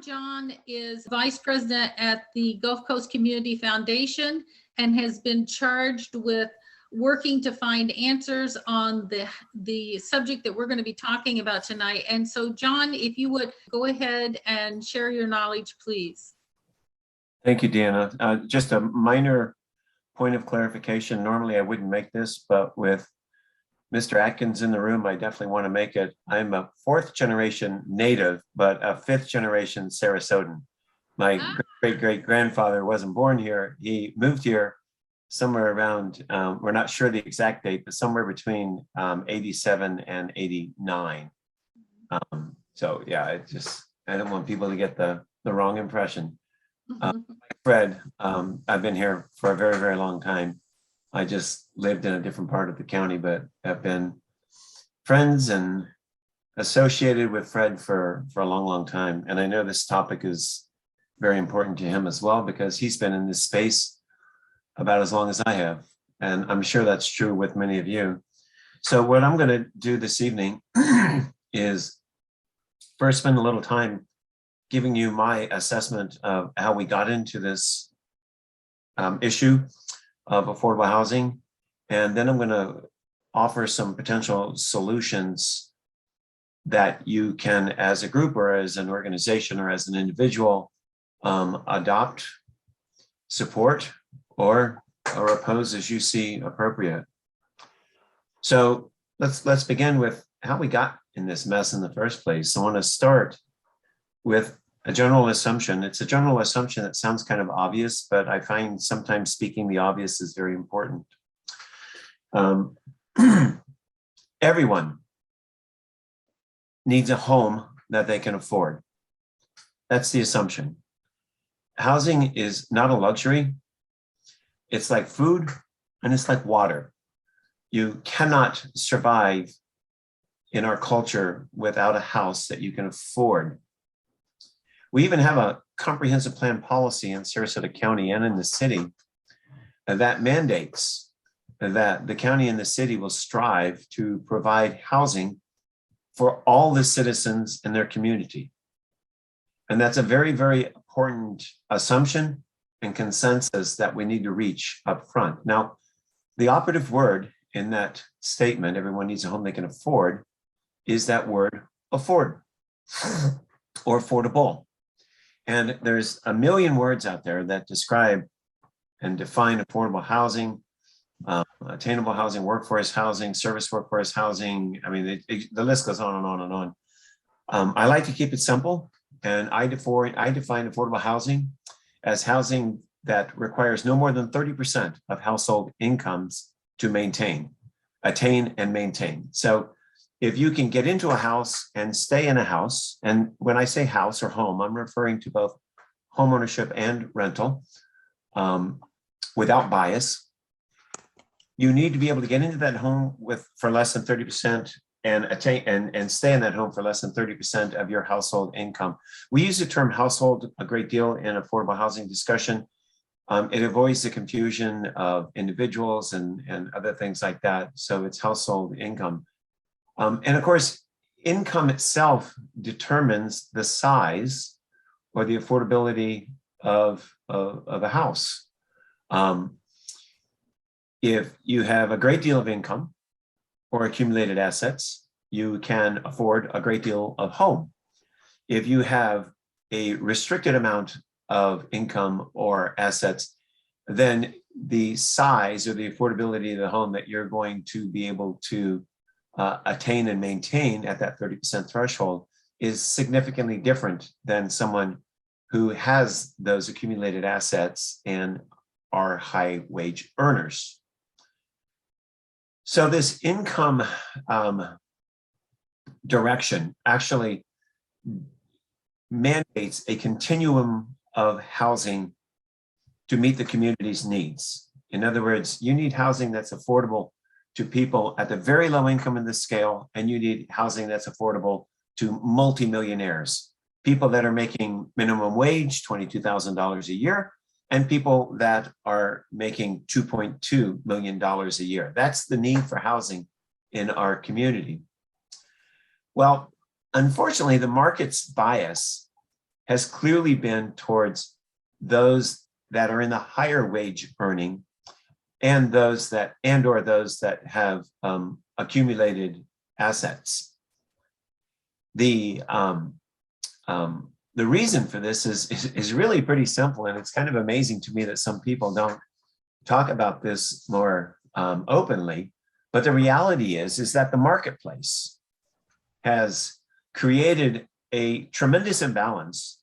Jon is Vice President at the Gulf Coast Community Foundation and has been charged with working to find answers on the subject that we're going to be talking about tonight. And so, Jon, if you would go ahead and share your knowledge, please. Thank you, Deanna. Just a minor point of clarification. Normally I wouldn't make this, but with Mr. Atkins in the room, I definitely want to make it. I'm a 4th generation native, but a 5th generation Sarasotan. My great-great-grandfather wasn't born here. He moved here somewhere around, we're not sure the exact date, but somewhere between 87 and 89. So yeah, I don't want people to get the wrong impression. Fred, I've been here for a very, very long time. I just lived in a different part of the county, but have been friends and associated with Fred for a long, long time. And I know this topic is very important to him as well, because he's been in this space about as long as I have. And I'm sure that's true with many of you. So what I'm going to do this evening is first spend a little time giving you my assessment of how we got into this issue of affordable housing. And then I'm going to offer some potential solutions that you can, as a group or as an organization or as an individual, adopt, support, or oppose as you see appropriate. So let's begin with how we got in this mess in the first place. I want to start with a general assumption. It's a general assumption that sounds kind of obvious, but I find sometimes speaking the obvious is very important. Everyone needs a home that they can afford. That's the assumption. Housing is not a luxury. It's like food and it's like water. You cannot survive in our culture without a house that you can afford. We even have a comprehensive plan policy in Sarasota County and in the city that mandates that the county and the city will strive to provide housing for all the citizens in their community. And that's a very, very important assumption and consensus that we need to reach up front. Now, the operative word in that statement, everyone needs a home they can afford, is that word afford or affordable. And there's a million words out there that describe and define affordable housing, attainable housing, workforce housing, service workforce housing. I mean, the list goes on and on and on. I like to keep it simple, and I define affordable housing as housing that requires no more than 30% of household incomes to attain and maintain. So if you can get into a house and stay in a house, and when I say house or home, I'm referring to both homeownership and rental without bias, you need to be able to get into that home for less than 30% and stay in that home for less than 30% of your household income. We use the term household a great deal in affordable housing discussion. It avoids the confusion of individuals and other things like that. So it's household income. And of course, income itself determines the size or the affordability of a house. If you have a great deal of income or accumulated assets, you can afford a great deal of home. If you have a restricted amount of income or assets, then the size or the affordability of the home that you're going to be able to attain and maintain at that 30% threshold is significantly different than someone who has those accumulated assets and are high wage earners. So this income direction actually mandates a continuum of housing to meet the community's needs. In other words, you need housing that's affordable to people at the very low income in the scale, and you need housing that's affordable to multimillionaires, people that are making minimum wage, $22,000 a year, and people that are making $2.2 million a year. That's the need for housing in our community. Well, unfortunately, the market's bias has clearly been towards those that are in the higher wage earning and those that or those that have accumulated assets. The reason for this is really pretty simple, and it's kind of amazing to me that some people don't talk about this more openly. But the reality is that the marketplace has created a tremendous imbalance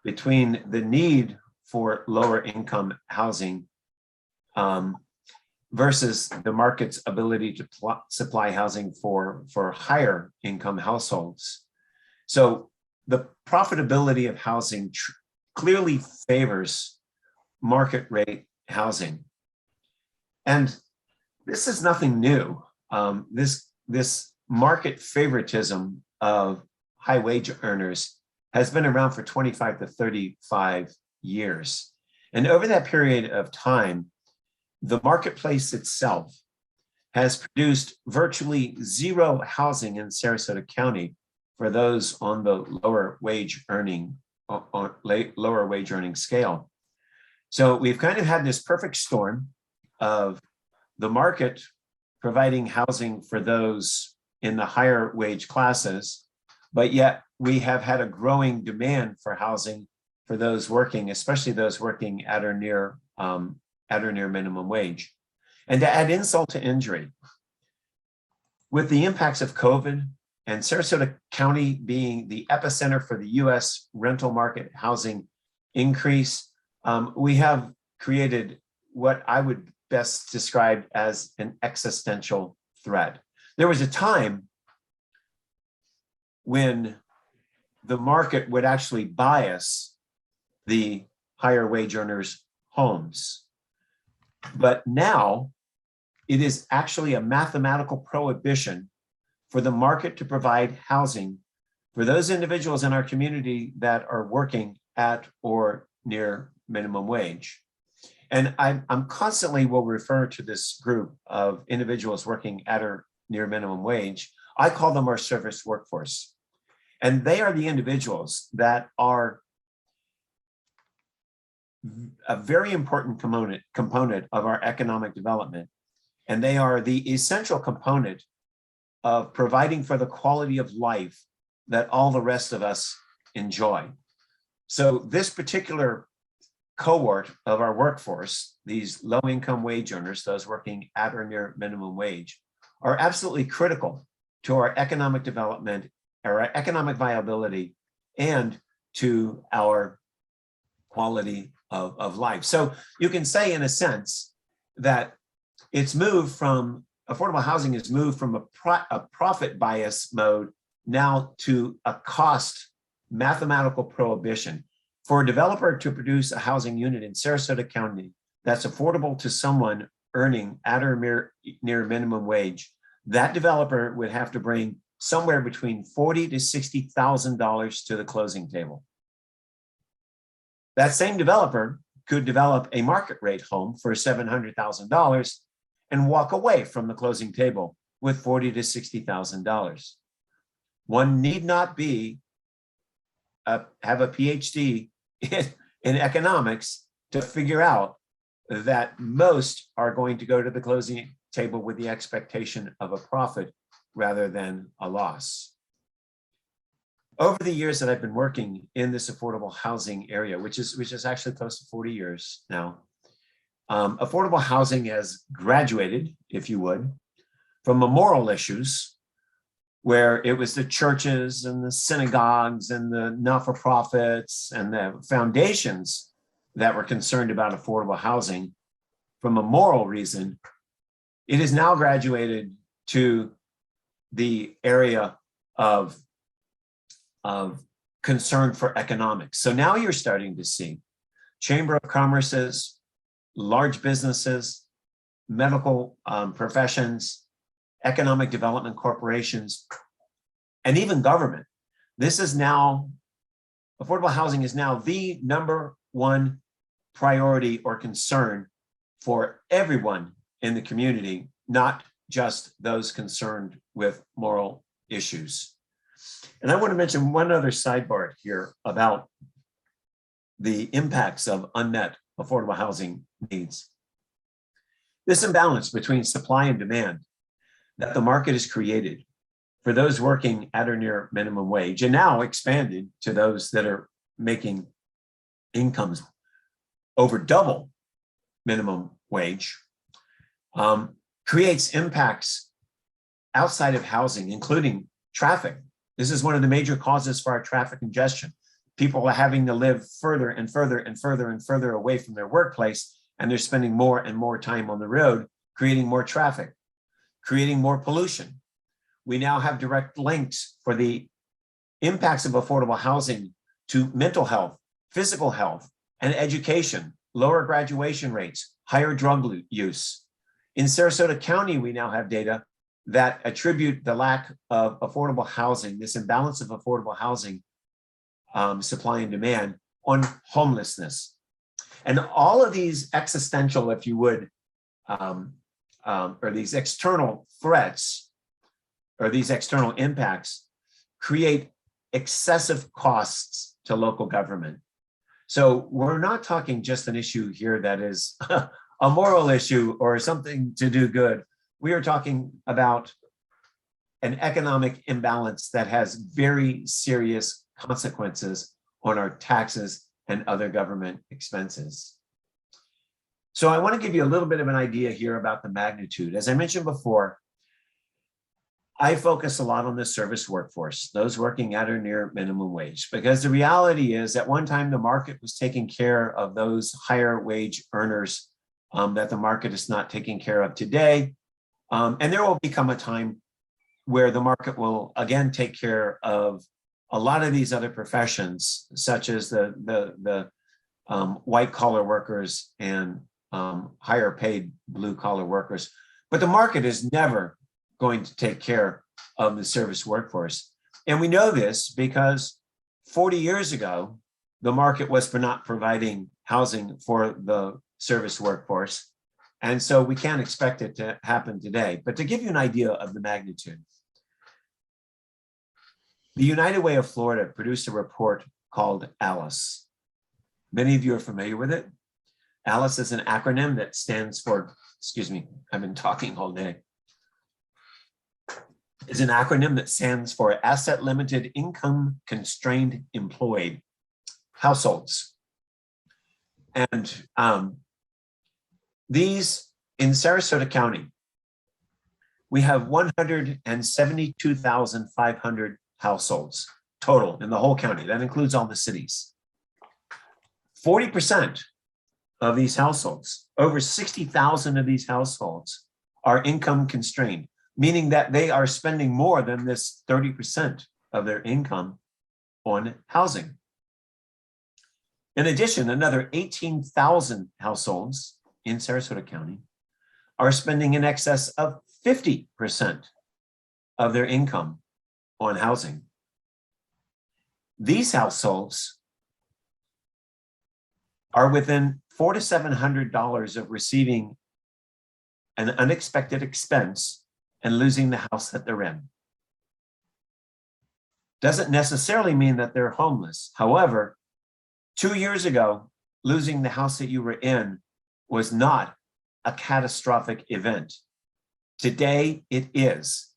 between the need for lower income housing versus the market's ability to supply housing for higher income households. So the profitability of housing clearly favors market rate housing. And this is nothing new. This market favoritism of high wage earners has been around for 25 to 35 years. And over that period of time, the marketplace itself has produced virtually zero housing in Sarasota County for those on the lower wage earning scale. So we've kind of had this perfect storm of the market providing housing for those in the higher wage classes, but yet we have had a growing demand for housing for those working, especially those working at or near minimum wage. And to add insult to injury, with the impacts of COVID and Sarasota County being the epicenter for the US rental market housing increase, we have created what I would best describe as an existential threat. There was a time when the market would actually bias the higher wage earners' homes. But now it is actually a mathematical prohibition for the market to provide housing for those individuals in our community that are working at or near minimum wage. And I'm constantly will refer to this group of individuals working at or near minimum wage. I call them our service workforce. And they are the individuals that are a very important component of our economic development. And they are the essential component of providing for the quality of life that all the rest of us enjoy. So this particular cohort of our workforce, these low-income wage earners, those working at or near minimum wage, are absolutely critical to our economic development, our economic viability, and to our quality of life. So you can say, in a sense, that it's moved from, affordable housing has moved from a profit bias mode now to a cost mathematical prohibition. For a developer to produce a housing unit in Sarasota County that's affordable to someone earning at or near minimum wage, that developer would have to bring somewhere between $40,000 to $60,000 to the closing table. That same developer could develop a market rate home for $700,000 and walk away from the closing table with $40,000 to $60,000. One need not have a PhD in economics to figure out that most are going to go to the closing table with the expectation of a profit rather than a loss. Over the years that I've been working in this affordable housing area, which is actually close to 40 years now, affordable housing has graduated, if you would, from the moral issues, where it was the churches and the synagogues and the not-for-profits and the foundations that were concerned about affordable housing. From a moral reason, it has now graduated to the area of concern for economics. So now you're starting to see Chamber of Commerce's, large businesses, medical professions, economic development corporations, and even government. This is now, affordable housing is now the #1 priority or concern for everyone in the community, not just those concerned with moral issues. And I want to mention one other sidebar here about the impacts of unmet affordable housing needs. This imbalance between supply and demand that the market has created for those working at or near minimum wage, and now expanded to those that are making incomes over double minimum wage, creates impacts outside of housing, including traffic. This is one of the major causes for our traffic congestion. People are having to live further and further and further and further away from their workplace, and they're spending more and more time on the road, creating more traffic, creating more pollution. We now have direct links for the impacts of affordable housing to mental health, physical health, and education, lower graduation rates, higher drug use. In Sarasota County, we now have data that attribute the lack of affordable housing, this imbalance of affordable housing supply and demand, on homelessness. And all of these existential, if you would, or these external threats, or these external impacts, create excessive costs to local government. So we're not talking just an issue here that is a moral issue or something to do good. We are talking about an economic imbalance that has very serious consequences on our taxes and other government expenses. So I want to give you a little bit of an idea here about the magnitude. As I mentioned before, I focus a lot on the service workforce, those working at or near minimum wage, because the reality is at one time the market was taking care of those higher wage earners that the market is not taking care of today. And there will become a time where the market will again take care of a lot of these other professions, such as the white collar workers and higher paid blue collar workers. But the market is never going to take care of the service workforce. And we know this because 40 years ago, the market was for not providing housing for the service workforce. And so we can't expect it to happen today. But to give you an idea of the magnitude, the United Way of Florida produced a report called ALICE. Many of you are familiar with it. ALICE is an acronym that stands for, excuse me, I've been talking all day. Is an acronym that stands for Asset Limited Income Constrained Employed Households. And these in Sarasota County, we have 172,500 households total in the whole county. That includes all the cities. 40% of these households, over 60,000 of these households, are income constrained, meaning that they are spending more than this 30% of their income on housing. In addition, another 18,000 households in Sarasota County are spending in excess of 50% of their income on housing. These households are within $400 to $700 of receiving an unexpected expense and losing the house that they're in. Doesn't necessarily mean that they're homeless. However, 2 years ago, losing the house that you were in was not a catastrophic event. Today, it is,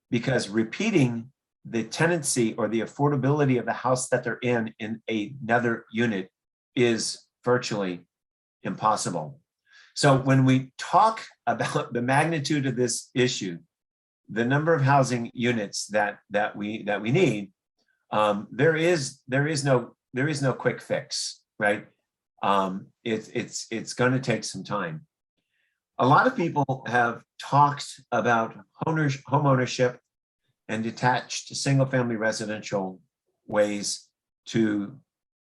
because repeating the tenancy or the affordability of the house that they're in another unit is virtually impossible. So when we talk about the magnitude of this issue, the number of housing units that we need, there is no quick fix, right? It's going to take some time. A lot of people have talked about home ownership and detached single-family residential ways to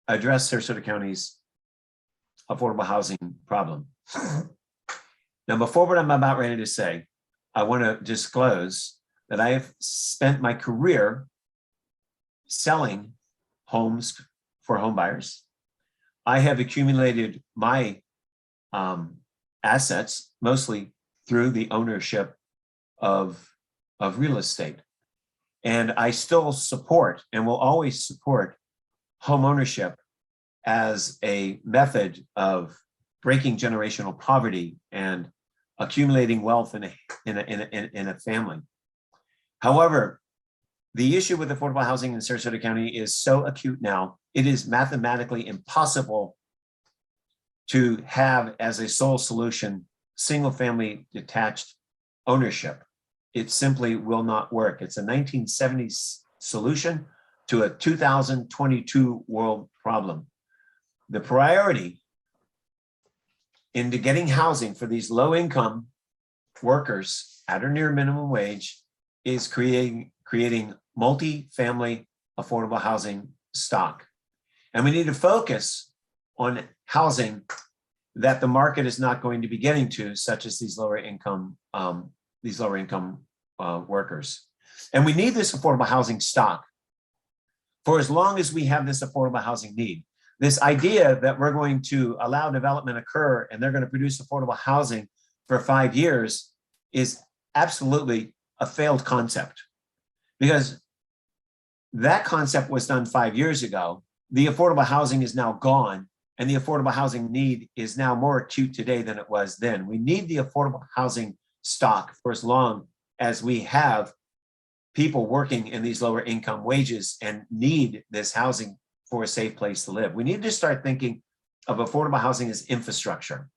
address Sarasota County's affordable housing problem. Now, before what I'm about ready to say, I want to disclose that I have spent my career selling homes for home buyers. I have accumulated my assets mostly through the ownership of real estate. And I still support and will always support home ownership as a method of breaking generational poverty and accumulating wealth in a family. However, the issue with affordable housing in Sarasota County is so acute now, it is mathematically impossible to have as a sole solution single-family detached ownership. It simply will not work. It's a 1970s solution to a 2022 world problem. The priority into getting housing for these low-income workers at or near minimum wage is creating multi-family affordable housing stock. And we need to focus on housing that the market is not going to be getting to, such as these lower income workers. And we need this affordable housing stock for as long as we have this affordable housing need. This idea that we're going to allow development occur and they're going to produce affordable housing for 5 years is absolutely a failed concept, because that concept was done 5 years ago. The affordable housing is now gone, and the affordable housing need is now more acute today than it was then. We need the affordable housing stock for as long as we have people working in these lower income wages and need this housing for a safe place to live. We need to start thinking of affordable housing as infrastructure,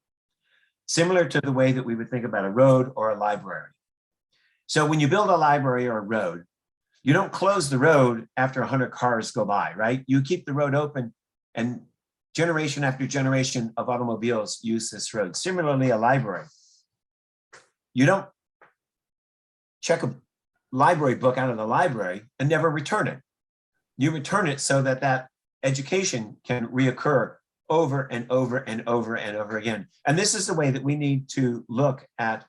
similar to the way that we would think about a road or a library. So when you build a library or a road, you don't close the road after 100 cars go by, right? You keep the road open, and generation after generation of automobiles use this road. Similarly, a library. You don't check a library book out of the library and never return it. You return it so that that education can reoccur over and over and over and over again. And this is the way that we need to look at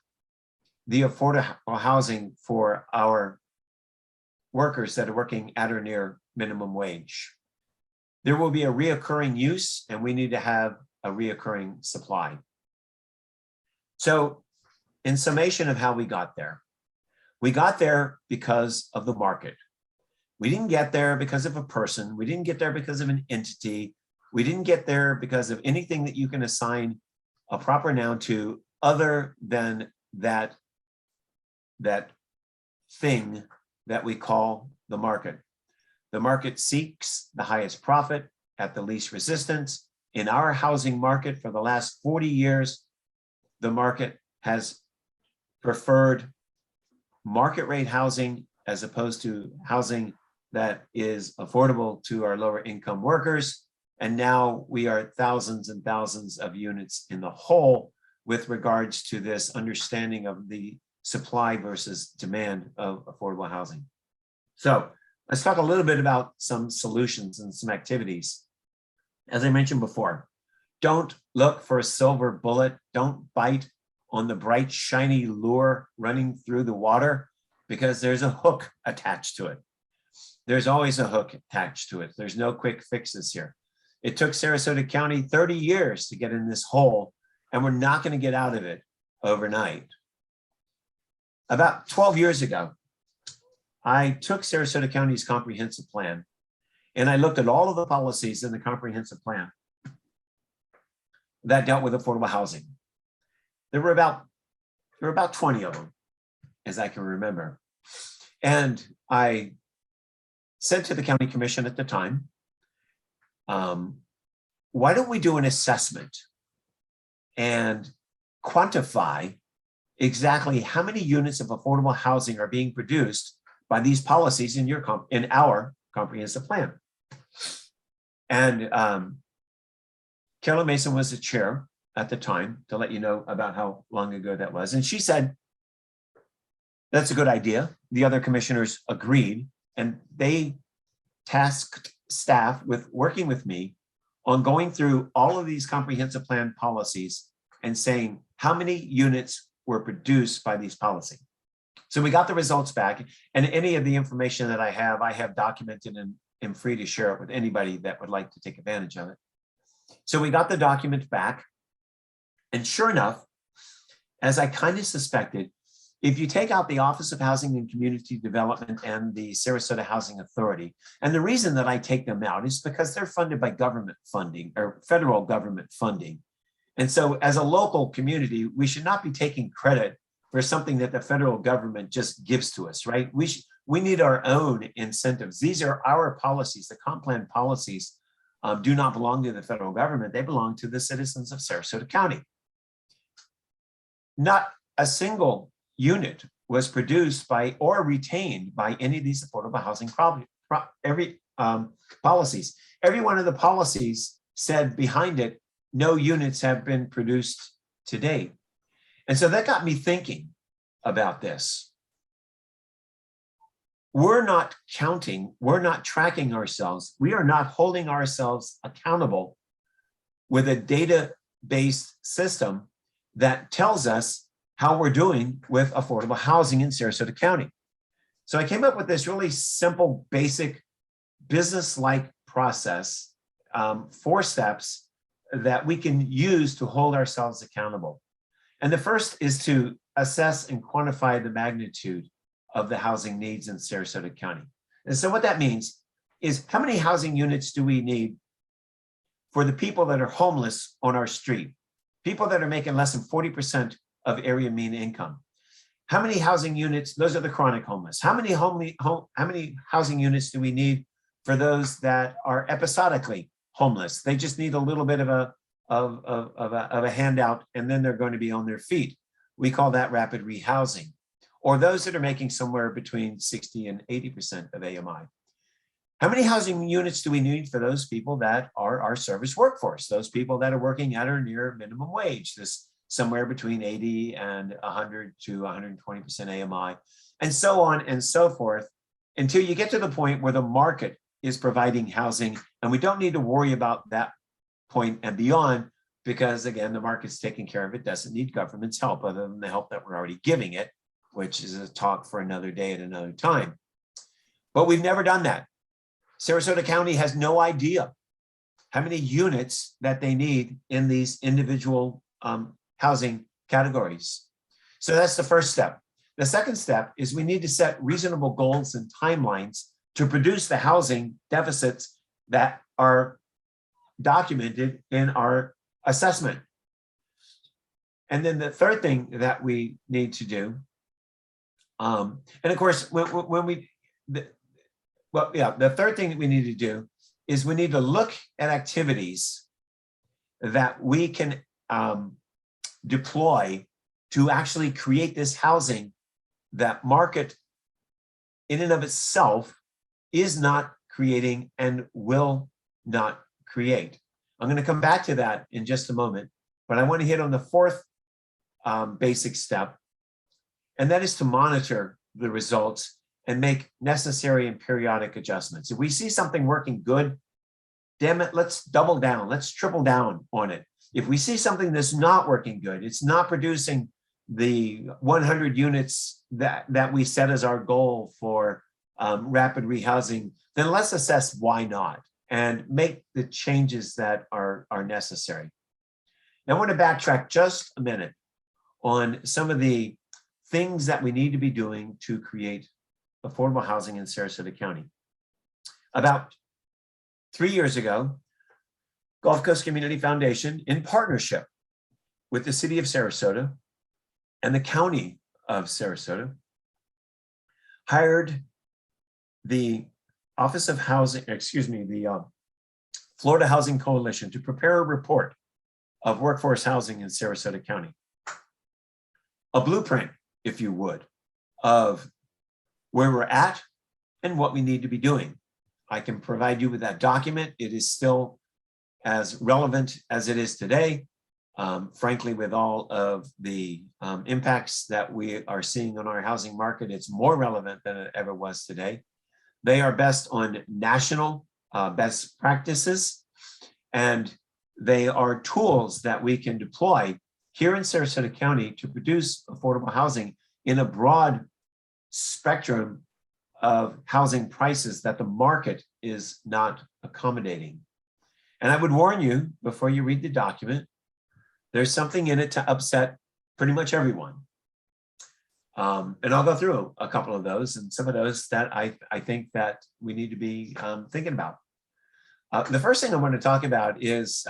the affordable housing for our workers that are working at or near minimum wage. There will be a reoccurring use, and we need to have a reoccurring supply. So in summation of how we got there because of the market. We didn't get there because of a person. We didn't get there because of an entity. We didn't get there because of anything that you can assign a proper noun to other than that thing that we call the market. The market seeks the highest profit at the least resistance. In our housing market for the last 40 years, the market has preferred market rate housing as opposed to housing that is affordable to our lower income workers. And now we are thousands and thousands of units in the hole with regards to this understanding of the supply versus demand of affordable housing. So let's talk a little bit about some solutions and some activities. As I mentioned before, don't look for a silver bullet. Don't bite on the bright, shiny lure running through the water, because there's a hook attached to it. There's always a hook attached to it. There's no quick fixes here. It took Sarasota County 30 years to get in this hole, and we're not going to get out of it overnight. About 12 years ago, I took Sarasota County's comprehensive plan, and I looked at all of the policies in the comprehensive plan that dealt with affordable housing. There were about 20 of them, as I can remember. And I said to the county commission at the time, why don't we do an assessment and quantify exactly how many units of affordable housing are being produced by these policies in our comprehensive plan. And Carolyn Mason was the chair at the time, to let you know about how long ago that was. And she said, that's a good idea. The other commissioners agreed, and they tasked staff with working with me on going through all of these comprehensive plan policies and saying how many units were produced by these policies. So we got the results back, and any of the information that I have documented and am free to share it with anybody that would like to take advantage of it. So we got the document back, and sure enough, as I kind of suspected, if you take out the Office of Housing and Community Development and the Sarasota Housing Authority, and the reason that I take them out is because they're funded by government funding or federal government funding. And so as a local community, we should not be taking credit for something that the federal government just gives to us, right? We need our own incentives. These are our policies. The comp plan policies do not belong to the federal government. They belong to the citizens of Sarasota County. Not a single unit was produced by or retained by any of these affordable housing policies. Every one of the policies said behind it, no units have been produced to date. And so that got me thinking about this. We're not counting, we're not tracking ourselves, we are not holding ourselves accountable with a data-based system that tells us how we're doing with affordable housing in Sarasota County. So I came up with this really simple, basic, business-like process, 4 steps that we can use to hold ourselves accountable. And the first is to assess and quantify the magnitude of the housing needs in Sarasota County. And so what that means is how many housing units do we need for the people that are homeless on our street, people that are making less than 40% of area mean income? How many housing units, those are the chronic homeless. How many housing units do we need for those that are episodically homeless? They just need a little bit of a handout and then they're going to be on their feet. We call that rapid rehousing. Or those that are making somewhere between 60 and 80% of AMI. How many housing units do we need for those people that are our service workforce? Those people that are working at or near minimum wage, this somewhere between 80 and 100 to 120% AMI, and so on and so forth, until you get to the point where the market is providing housing, and we don't need to worry about that point and beyond, because again, the market's taking care of it, doesn't need government's help other than the help that we're already giving it, which is a talk for another day at another time. But we've never done that. Sarasota County has no idea how many units that they need in these individual housing categories. So that's the first step. The second step is we need to set reasonable goals and timelines to produce the housing deficits that are documented in our assessment. And then the third thing that we need to do, and of course, the third thing that we need to do is we need to look at activities that we can deploy to actually create this housing that market in and of itself is not creating and will not create. I'm going to come back to that in just a moment, but I want to hit on the fourth basic step, and that is to monitor the results and make necessary and periodic adjustments. If we see something working good, damn it, let's double down, let's triple down on it. If we see something that's not working good, it's not producing the 100 units that we set as our goal for rapid rehousing, then let's assess why not and make the changes that are necessary. Now I want to backtrack just a minute on some of the things that we need to be doing to create affordable housing in Sarasota County. About 3 years ago, Gulf Coast Community Foundation, in partnership with the city of Sarasota and the county of Sarasota, hired the Office of Housing, the Florida Housing Coalition to prepare a report of workforce housing in Sarasota County. A blueprint, if you would, of where we're at and what we need to be doing. I can provide you with that document. It is still as relevant as it is today. Frankly, with all of the impacts that we are seeing on our housing market, it's more relevant than it ever was today. They are best on national best practices, and they are tools that we can deploy here in Sarasota County to produce affordable housing in a broad spectrum of housing prices that the market is not accommodating. And I would warn you before you read the document, there's something in it to upset pretty much everyone. And I'll go through a couple of those, and some of those that I think that we need to be thinking about. The first thing I want to talk about is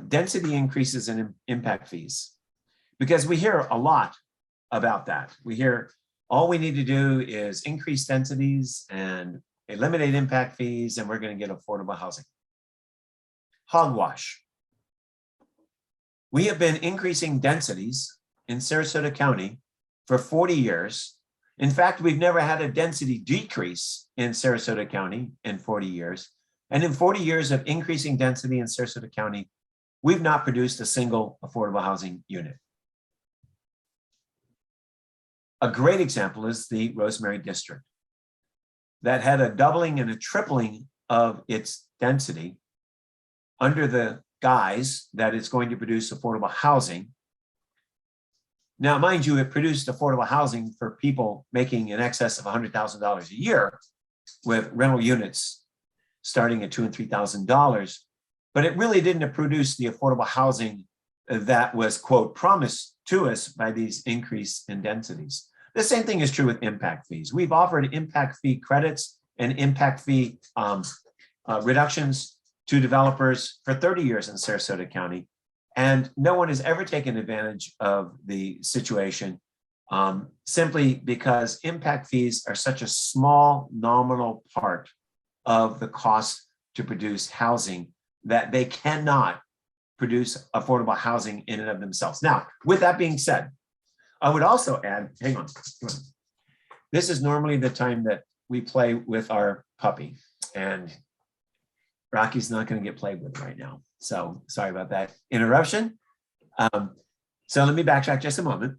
density increases and impact fees, because we hear a lot about that. We hear all we need to do is increase densities and eliminate impact fees, and we're going to get affordable housing. Hogwash. We have been increasing densities in Sarasota County for 40 years. In fact, we've never had a density decrease in Sarasota County in 40 years. And in 40 years of increasing density in Sarasota County, we've not produced a single affordable housing unit. A great example is the Rosemary District that had a doubling and a tripling of its density under the guise that it's going to produce affordable housing. Now, mind you, it produced affordable housing for people making in excess of $100,000 a year with rental units starting at $2,000 and $3,000, but it really didn't produce the affordable housing that was, quote, promised to us by these increase in densities. The same thing is true with impact fees. We've offered impact fee credits and impact fee reductions to developers for 30 years in Sarasota County, and no one has ever taken advantage of the situation simply because impact fees are such a small nominal part of the cost to produce housing that they cannot produce affordable housing in and of themselves. Now, with that being said, I would also add, hang on. This is normally the time that we play with our puppy, and Rocky's not going to get played with right now. So sorry about that interruption. So let me backtrack just a moment.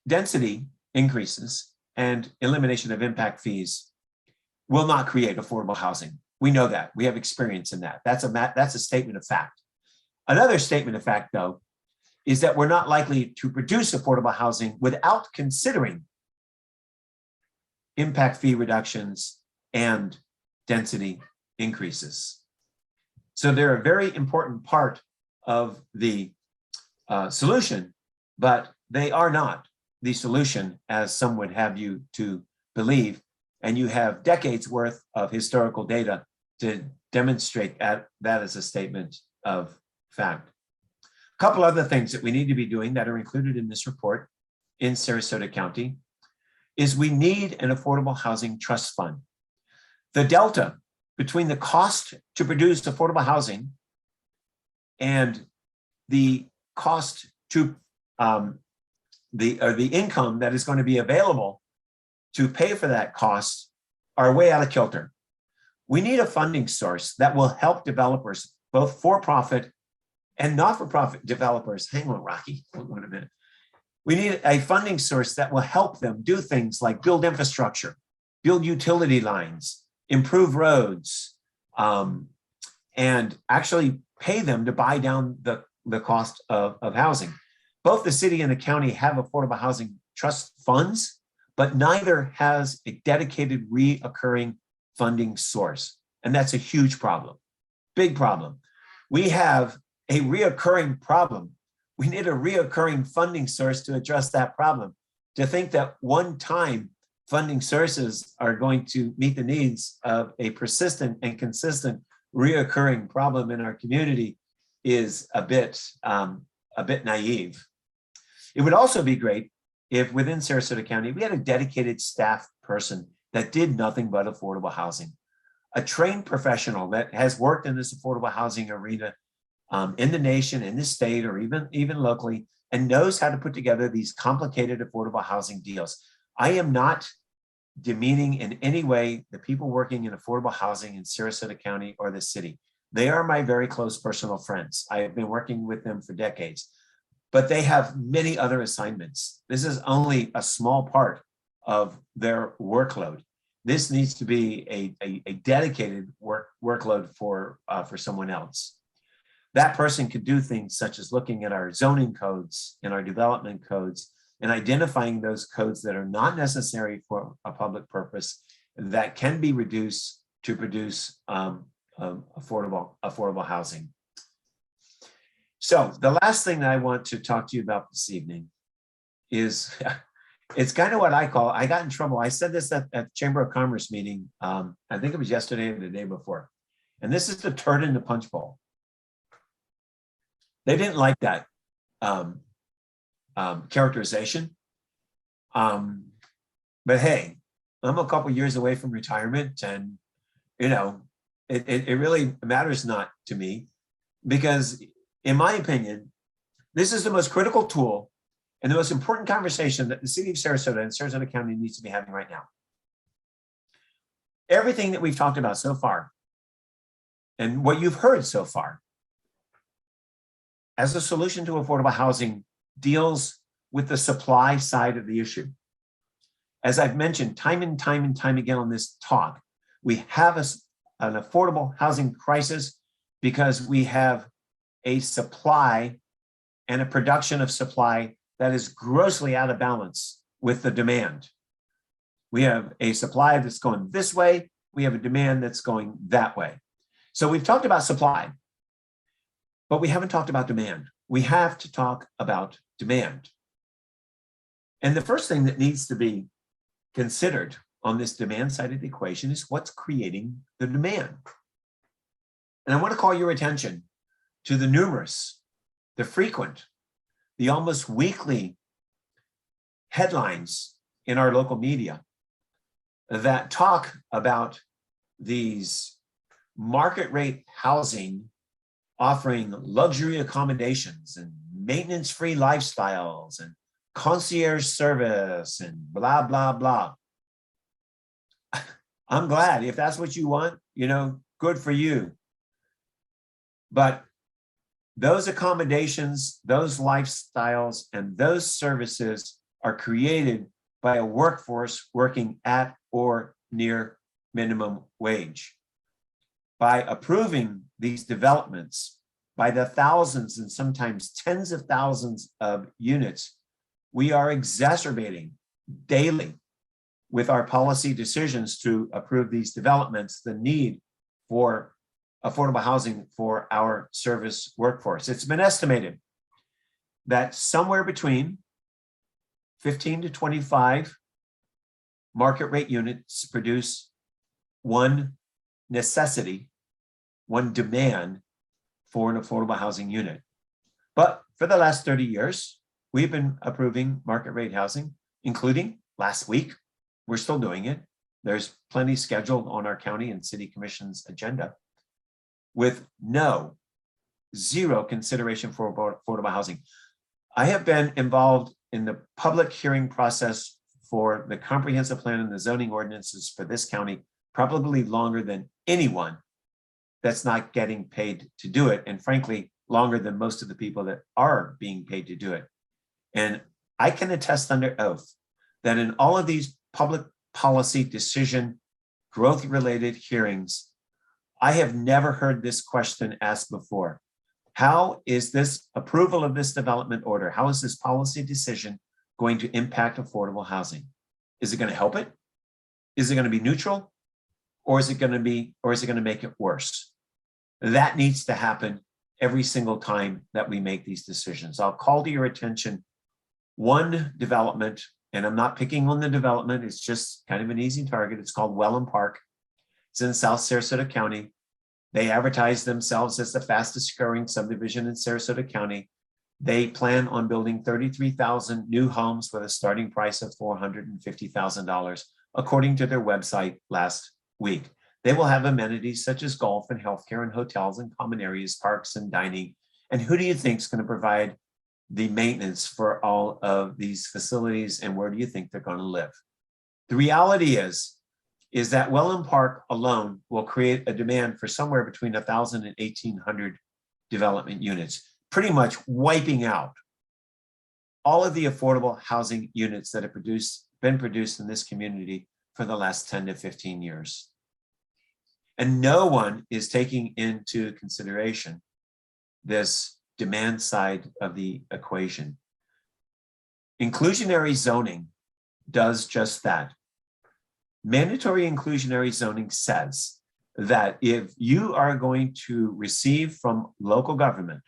Density increases and elimination of impact fees will not create affordable housing. We know that. We have experience in that. That's a statement of fact. Another statement of fact, though, is that we're not likely to produce affordable housing without considering impact fee reductions and density increases. So they're a very important part of the solution, but they are not the solution as some would have you to believe. And you have decades worth of historical data to demonstrate that as a statement of fact. A couple other things that we need to be doing that are included in this report in Sarasota County is we need an affordable housing trust fund. The delta between the cost to produce affordable housing and the cost to the income that is going to be available to pay for that cost are way out of kilter. We need a funding source that will help developers, both for-profit and not-for-profit developers. Hang on, Rocky, hold on a minute. We need a funding source that will help them do things like build infrastructure, build utility lines, improve roads, and actually pay them to buy down the cost of housing. Both the city and the county have affordable housing trust funds, but neither has a dedicated reoccurring funding source. And that's a huge problem, big problem. We have a reoccurring problem. We need a reoccurring funding source to address that problem. To think that one-time funding sources are going to meet the needs of a persistent and consistent reoccurring problem in our community is a bit naive. It would also be great if within Sarasota County, we had a dedicated staff person that did nothing but affordable housing, a trained professional that has worked in this affordable housing arena in the nation, in the state, or even locally, and knows how to put together these complicated affordable housing deals. I am not demeaning in any way the people working in affordable housing in Sarasota County or the city. They are my very close personal friends. I have been working with them for decades, but they have many other assignments. This is only a small part of their workload. This needs to be a dedicated workload for someone else. That person could do things such as looking at our zoning codes and our development codes and identifying those codes that are not necessary for a public purpose that can be reduced to produce affordable housing. So the last thing that I want to talk to you about this evening is, it's kind of what I got in trouble. I said this at Chamber of Commerce meeting. I think it was yesterday or the day before. And this is the turd in the punch bowl. They didn't like that characterization. But hey, I'm a couple years away from retirement, and it really matters not to me, because in my opinion, this is the most critical tool and the most important conversation that the city of Sarasota and Sarasota County needs to be having right now. Everything that we've talked about so far and what you've heard so far as a solution to affordable housing deals with the supply side of the issue. As I've mentioned time and time again on this talk, we have an affordable housing crisis because we have a supply and a production of supply that is grossly out of balance with the demand. We have a supply that's going this way. We have a demand that's going that way. So we've talked about supply, but we haven't talked about demand. We have to talk about demand. And the first thing that needs to be considered on this demand side of the equation is what's creating the demand. And I want to call your attention to the numerous, the frequent, the almost weekly headlines in our local media that talk about these market rate housing offering luxury accommodations and maintenance-free lifestyles and concierge service and blah, blah, blah. I'm glad if that's what you want, good for you. But those accommodations, those lifestyles, and those services are created by a workforce working at or near minimum wage. By approving these developments by the thousands and sometimes tens of thousands of units, we are exacerbating daily with our policy decisions to approve these developments the need for affordable housing for our service workforce. It's been estimated that somewhere between 15 to 25 market rate units produce one necessity, one demand for an affordable housing unit. But for the last 30 years, we've been approving market rate housing, including last week. We're still doing it. There's plenty scheduled on our county and city commission's agenda with zero consideration for affordable housing. I have been involved in the public hearing process for the comprehensive plan and the zoning ordinances for this county probably longer than anyone that's not getting paid to do it, and frankly, longer than most of the people that are being paid to do it. And I can attest under oath that in all of these public policy decision growth-related hearings, I have never heard this question asked before. How is this approval of this development order, how is this policy decision going to impact affordable housing? Is it going to help it? Is it going to be neutral? Or is it going to make it worse? That needs to happen every single time that we make these decisions. I'll call to your attention one development, and I'm not picking on the development, it's just kind of an easy target. It's called Wellham Park. It's in South Sarasota County. They advertise themselves as the fastest growing subdivision in Sarasota County. They plan on building 33,000 new homes with a starting price of $450,000, according to their website last week. They will have amenities such as golf and healthcare and hotels and common areas, parks and dining. And who do you think is going to provide the maintenance for all of these facilities, and where do you think they're going to live? The reality is that Wellham Park alone will create a demand for somewhere between 1,000 and 1,800 development units, pretty much wiping out all of the affordable housing units that have been produced in this community for the last 10 to 15 years. And no one is taking into consideration this demand side of the equation. Inclusionary zoning does just that. Mandatory inclusionary zoning says that if you are going to receive from local government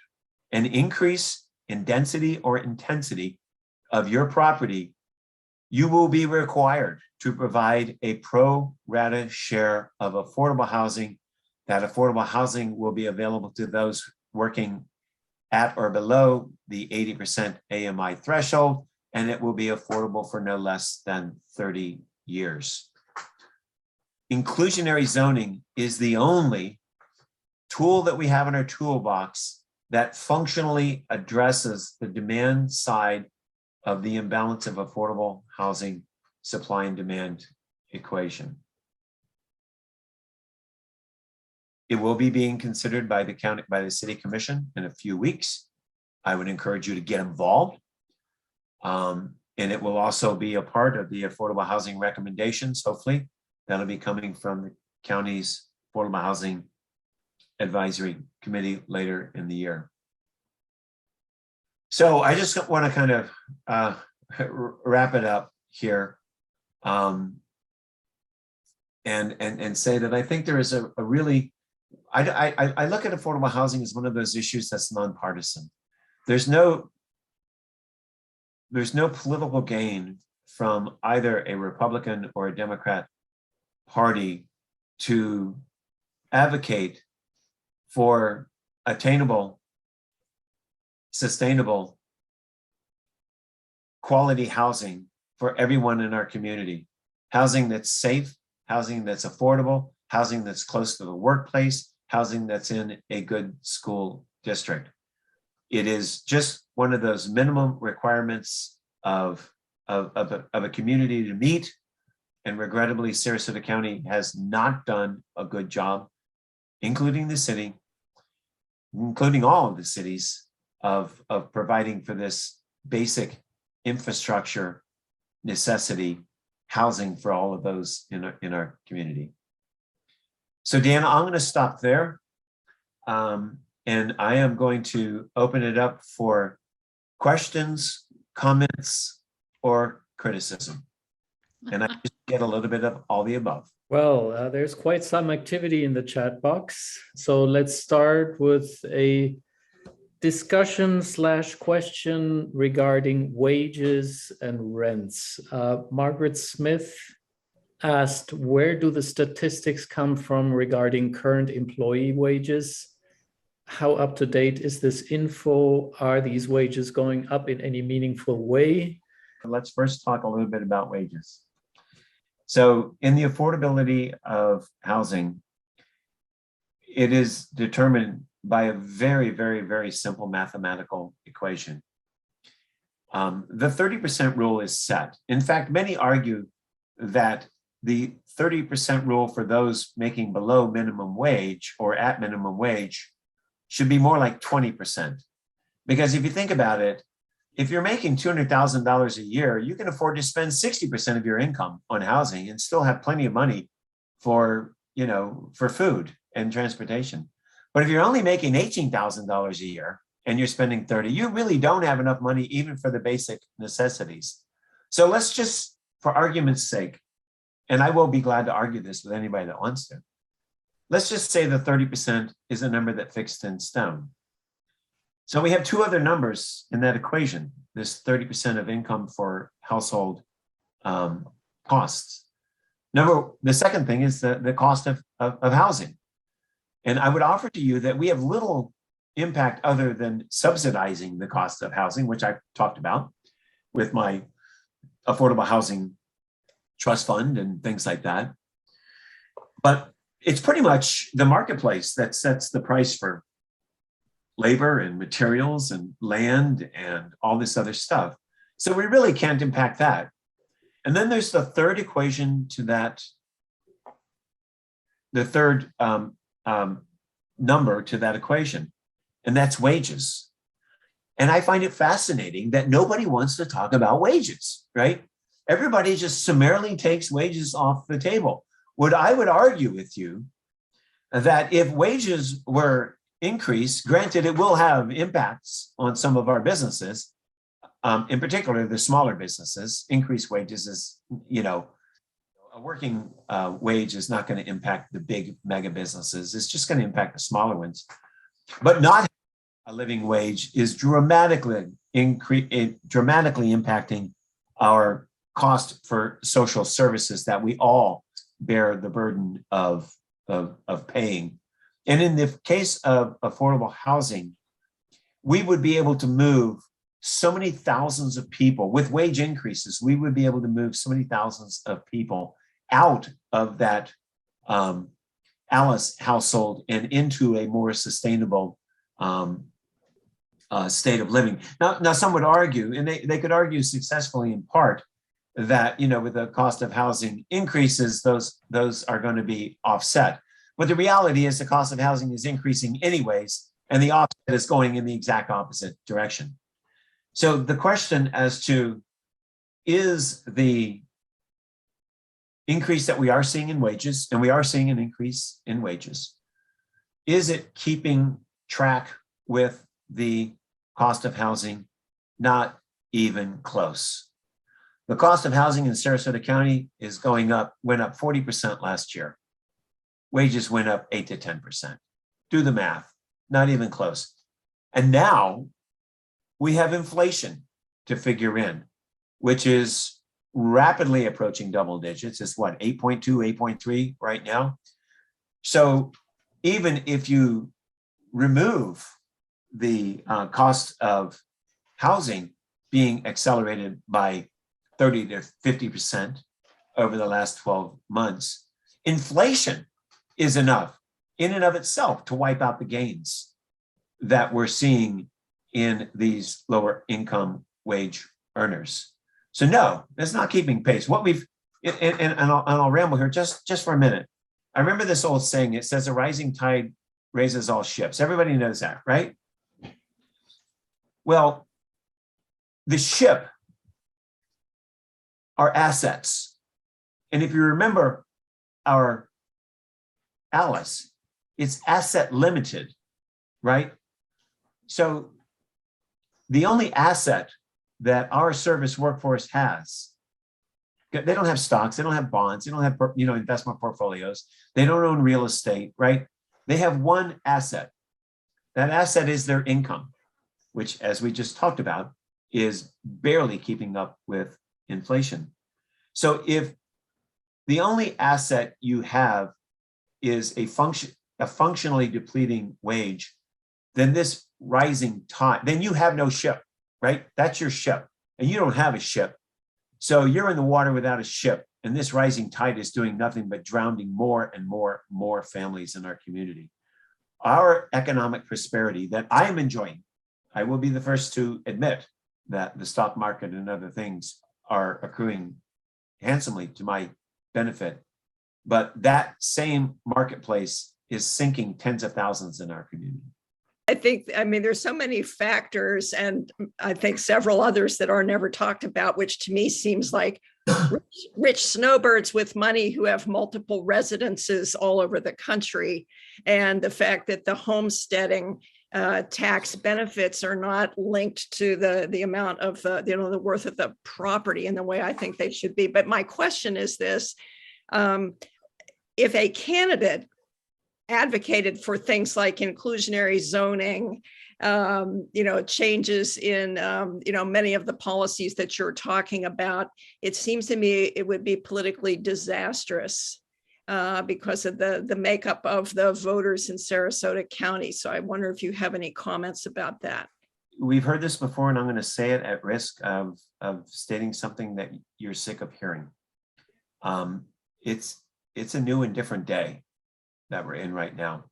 an increase in density or intensity of your property, you will be required to provide a pro rata share of affordable housing. That affordable housing will be available to those working at or below the 80% AMI threshold, and it will be affordable for no less than 30 years. Inclusionary zoning is the only tool that we have in our toolbox that functionally addresses the demand side of the imbalance of affordable housing supply and demand equation. It will be being considered by the city commission in a few weeks. I would encourage you to get involved. And it will also be a part of the affordable housing recommendations. Hopefully that'll be coming from the county's affordable housing advisory committee later in the year. So I just want to kind of wrap it up here and say that I think there is a really, I look at affordable housing as one of those issues that's nonpartisan. There's no political gain from either a Republican or a Democrat party to advocate for attainable, sustainable, quality housing for everyone in our community. Housing that's safe, housing that's affordable, housing that's close to the workplace, housing that's in a good school district. It is just one of those minimum requirements of a community to meet. And regrettably, Sarasota County has not done a good job, including the city, including all of the cities, of providing for this basic infrastructure necessity, housing for all of those in our community. So Dan, I'm going to stop there. And I am going to open it up for questions, comments, or criticism. And I just get a little bit of all the above. Well, there's quite some activity in the chat box. So let's start with a discussion/question regarding wages and rents. Margaret Smith asked, where do the statistics come from regarding current employee wages? How up to date is this info? Are these wages going up in any meaningful way? Let's first talk a little bit about wages. So in the affordability of housing, it is determined by a very, very, very simple mathematical equation. The 30% rule is set. In fact, many argue that the 30% rule for those making below minimum wage or at minimum wage should be more like 20%. Because if you think about it, if you're making $200,000 a year, you can afford to spend 60% of your income on housing and still have plenty of money for, for food and transportation. But if you're only making $18,000 a year and you're spending 30, you really don't have enough money even for the basic necessities. So let's just, for argument's sake, and I will be glad to argue this with anybody that wants to, let's just say the 30% is a number that's fixed in stone. So we have two other numbers in that equation, this 30% of income for household costs. The second thing is the cost of housing. And I would offer to you that we have little impact other than subsidizing the cost of housing, which I've talked about with my affordable housing trust fund and things like that. But it's pretty much the marketplace that sets the price for labor and materials and land and all this other stuff. So we really can't impact that. And then there's the third equation to that, the third number to that equation, and that's wages. And I find it fascinating that nobody wants to talk about wages, right? Everybody just summarily takes wages off the table. What I would argue with you that if wages were increased, granted it will have impacts on some of our businesses, in particular the smaller businesses. Increased wages is, a working wage is not going to impact the big mega businesses. It's just going to impact the smaller ones. But not a living wage is dramatically dramatically impacting our cost for social services that we all bear the burden of paying. And in the case of affordable housing, we would be able to move so many thousands of people with wage increases. We would be able to move so many thousands of people out of that Alice household and into a more sustainable state of living. Now, some would argue, and they could argue successfully in part, that with the cost of housing increases, those are going to be offset. But the reality is the cost of housing is increasing anyways, and the offset is going in the exact opposite direction. So the question as to, is the increase that we are seeing in wages, and we are seeing an increase in wages, is it keeping track with the cost of housing? Not even close. The cost of housing in Sarasota County is went up 40% last year. Wages went up 8 to 10%. Do the math, not even close. And now we have inflation to figure in, which is rapidly approaching double digits. It's what, 8.2, 8.3 right now. So even if you remove the cost of housing being accelerated by 30 to 50% over the last 12 months, inflation is enough in and of itself to wipe out the gains that we're seeing in these lower income wage earners. So no, it's not keeping pace. What we've, and I'll ramble here just for a minute. I remember this old saying, it says a rising tide raises all ships. Everybody knows that, right? Well, the ship are assets. And if you remember our Alice, it's asset limited, right? So the only asset that our service workforce has, they don't have stocks, they don't have bonds, they don't have investment portfolios, they don't own real estate, right? They have one asset. That asset is their income, which, as we just talked about, is barely keeping up with inflation. So if the only asset you have is a functionally depleting wage, then this rising tide, then you have no ship, right? That's your ship, and you don't have a ship. So you're in the water without a ship, and this rising tide is doing nothing but drowning more and more families in our community. Our economic prosperity that I am enjoying, I will be the first to admit that the stock market and other things are accruing handsomely to my benefit, but that same marketplace is sinking tens of thousands in our community. I mean, there's so many factors, and I think several others that are never talked about, which to me seems like rich snowbirds with money who have multiple residences all over the country. And the fact that the homesteading tax benefits are not linked to the amount of the worth of the property in the way I think they should be. But my question is this: if a candidate advocated for things like inclusionary zoning, changes in many of the policies that you're talking about, it seems to me it would be politically disastrous because of the makeup of the voters in Sarasota County. So I wonder if you have any comments about that. We've heard this before, and I'm going to say it at risk of stating something that you're sick of hearing. It's a new and different day that we're in right now.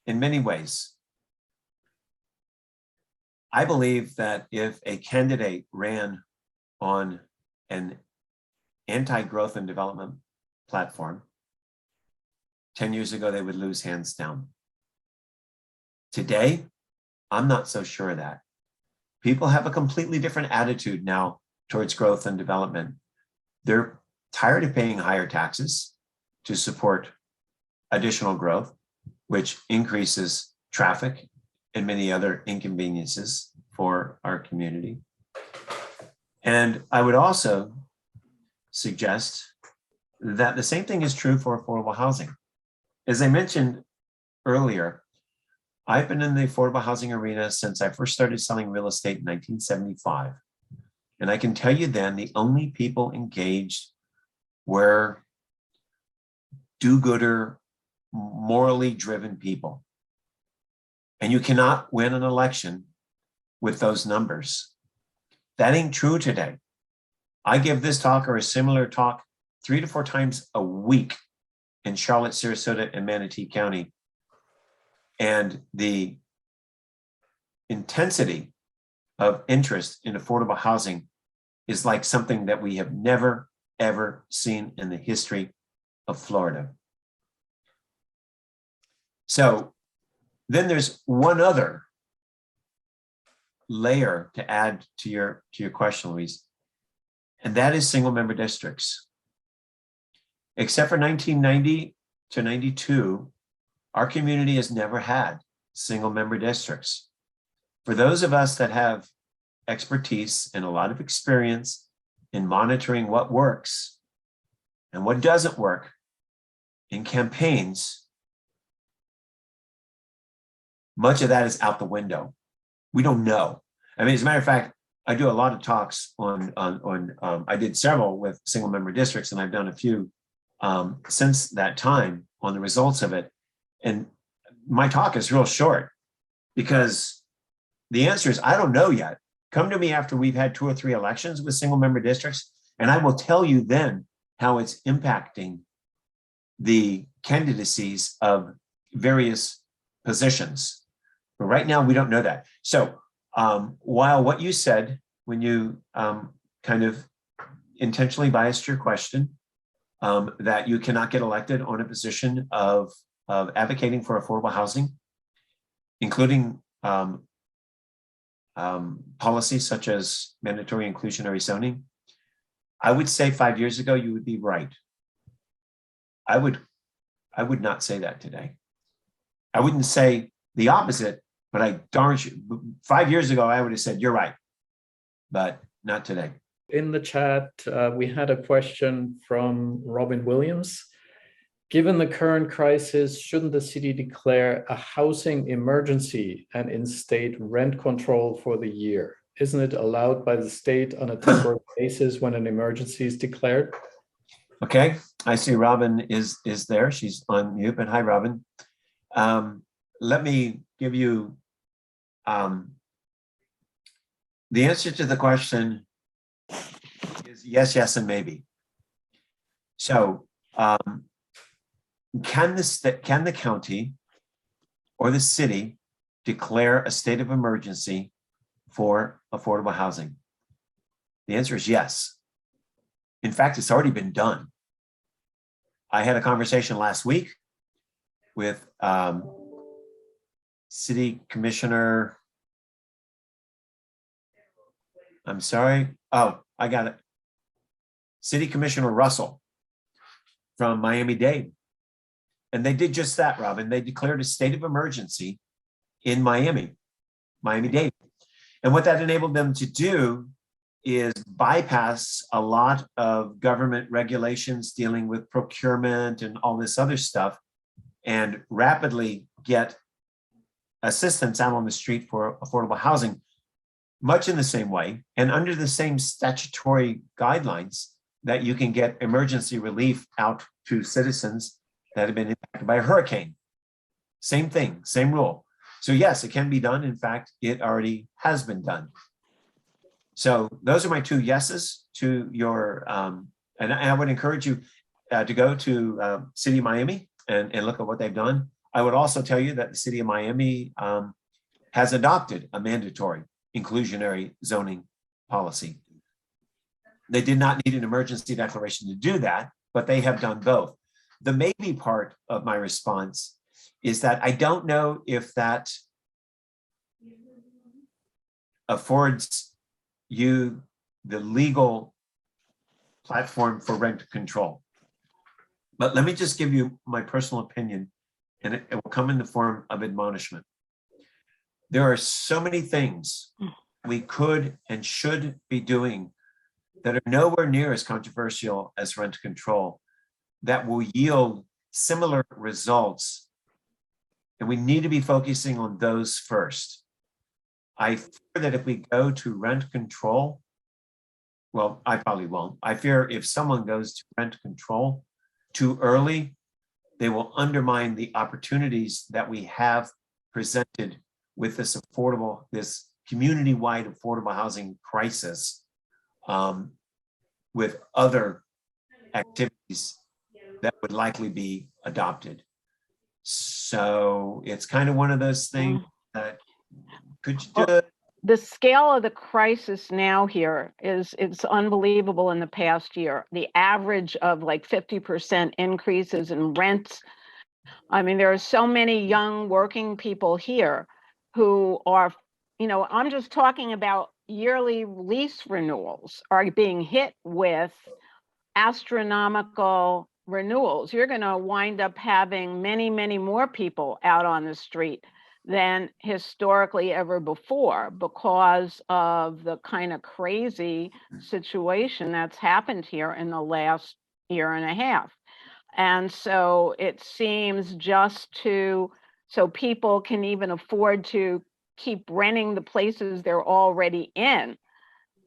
In many ways, I believe that if a candidate ran on an anti-growth and development platform, 10 years ago, they would lose hands down. Today, I'm not so sure of that. People have a completely different attitude now towards growth and development. They're tired of paying higher taxes to support additional growth, which increases traffic and many other inconveniences for our community. And I would also suggest that the same thing is true for affordable housing. As I mentioned earlier, I've been in the affordable housing arena since I first started selling real estate in 1975. And I can tell you then, the only people engaged were do-gooder, morally driven people. And you cannot win an election with those numbers. That ain't true today. I give this talk or a similar talk 3 to 4 times a week in Charlotte, Sarasota, and Manatee County. And the intensity of interest in affordable housing is like something that we have never, ever seen in the history of Florida. So then there's one other layer to add to your question, Louise, and that is single member districts. Except for 1990 to 92, our community has never had single member districts. For those of us that have expertise and a lot of experience in monitoring what works and what doesn't work in campaigns, much of that is out the window. We don't know. I mean, as a matter of fact, I do a lot of talks on I did several with single member districts, and I've done a few since that time on the results of it. And my talk is real short because the answer is, I don't know yet. Come to me after we've had 2 or 3 elections with single member districts, and I will tell you then how it's impacting the candidacies of various positions. But right now, we don't know that. So while what you said when you kind of intentionally biased your question, that you cannot get elected on a position of advocating for affordable housing, including policies such as mandatory inclusionary zoning, I would say 5 years ago, you would be right. I would not say that today. I wouldn't say the opposite, but I darn sure 5 years ago, I would have said, you're right, but not today. In the chat, we had a question from Robin Williams. Given the current crisis, shouldn't the city declare a housing emergency and instate rent control for the year? Isn't it allowed by the state on a temporary basis when an emergency is declared? Okay, I see Robin is there. She's on mute, but hi, Robin. Let me give you the answer to the question is yes, yes, and maybe. So can the county or the city declare a state of emergency for affordable housing? The answer is yes. In fact, it's already been done. I had a conversation last week with City Commissioner, I'm sorry. Oh, I got it. City Commissioner Russell from Miami-Dade. And they did just that, Robin. They declared a state of emergency in Miami-Dade. And what that enabled them to do is bypass a lot of government regulations dealing with procurement and all this other stuff and rapidly get assistance out on the street for affordable housing, much in the same way and under the same statutory guidelines that you can get emergency relief out to citizens that have been impacted by a hurricane. Same thing, same rule. So yes, it can be done. In fact, it already has been done. So those are my 2 yeses to your, and I would encourage you to go to City of Miami and look at what they've done. I would also tell you that the City of Miami has adopted a mandatory inclusionary zoning policy. They did not need an emergency declaration to do that, but they have done both. The maybe part of my response is that I don't know if that affords you the legal platform for rent control. But let me just give you my personal opinion, and it will come in the form of admonishment. There are so many things we could and should be doing that are nowhere near as controversial as rent control that will yield similar results And we need to be focusing on those first. I fear that if we go to rent control, well, I probably won't. I fear if someone goes to rent control too early, they will undermine the opportunities that we have presented with this community-wide affordable housing crisis, with other activities that would likely be adopted. So it's kind of one of those things that could you do it? The scale of the crisis now here it's unbelievable in the past year. The average of like 50% increases in rents. I mean, there are so many young working people here who are, I'm just talking about yearly lease renewals are being hit with astronomical renewals. You're going to wind up having many, many more people out on the street than historically ever before because of the kind of crazy situation that's happened here in the last year and a half. And so it seems so people can even afford to keep renting the places they're already in.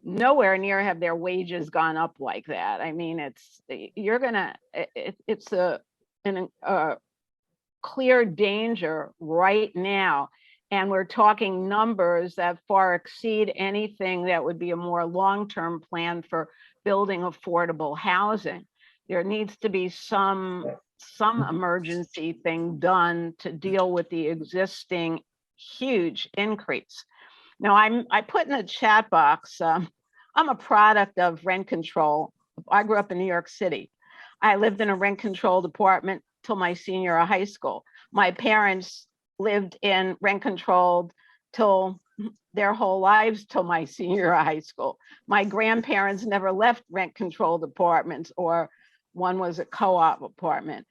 Nowhere near have their wages gone up like that. I mean, it's a clear danger right now. And we're talking numbers that far exceed anything that would be a more long-term plan for building affordable housing. There needs to be some emergency thing done to deal with the existing huge increase. Now, I put in the chat box, I'm a product of rent control. I grew up in New York City. I lived in a rent controlled apartment till my senior year of high school. My parents lived in rent controlled till their whole lives till my senior year of high school. My grandparents never left rent controlled apartments, or one was a co-op apartment.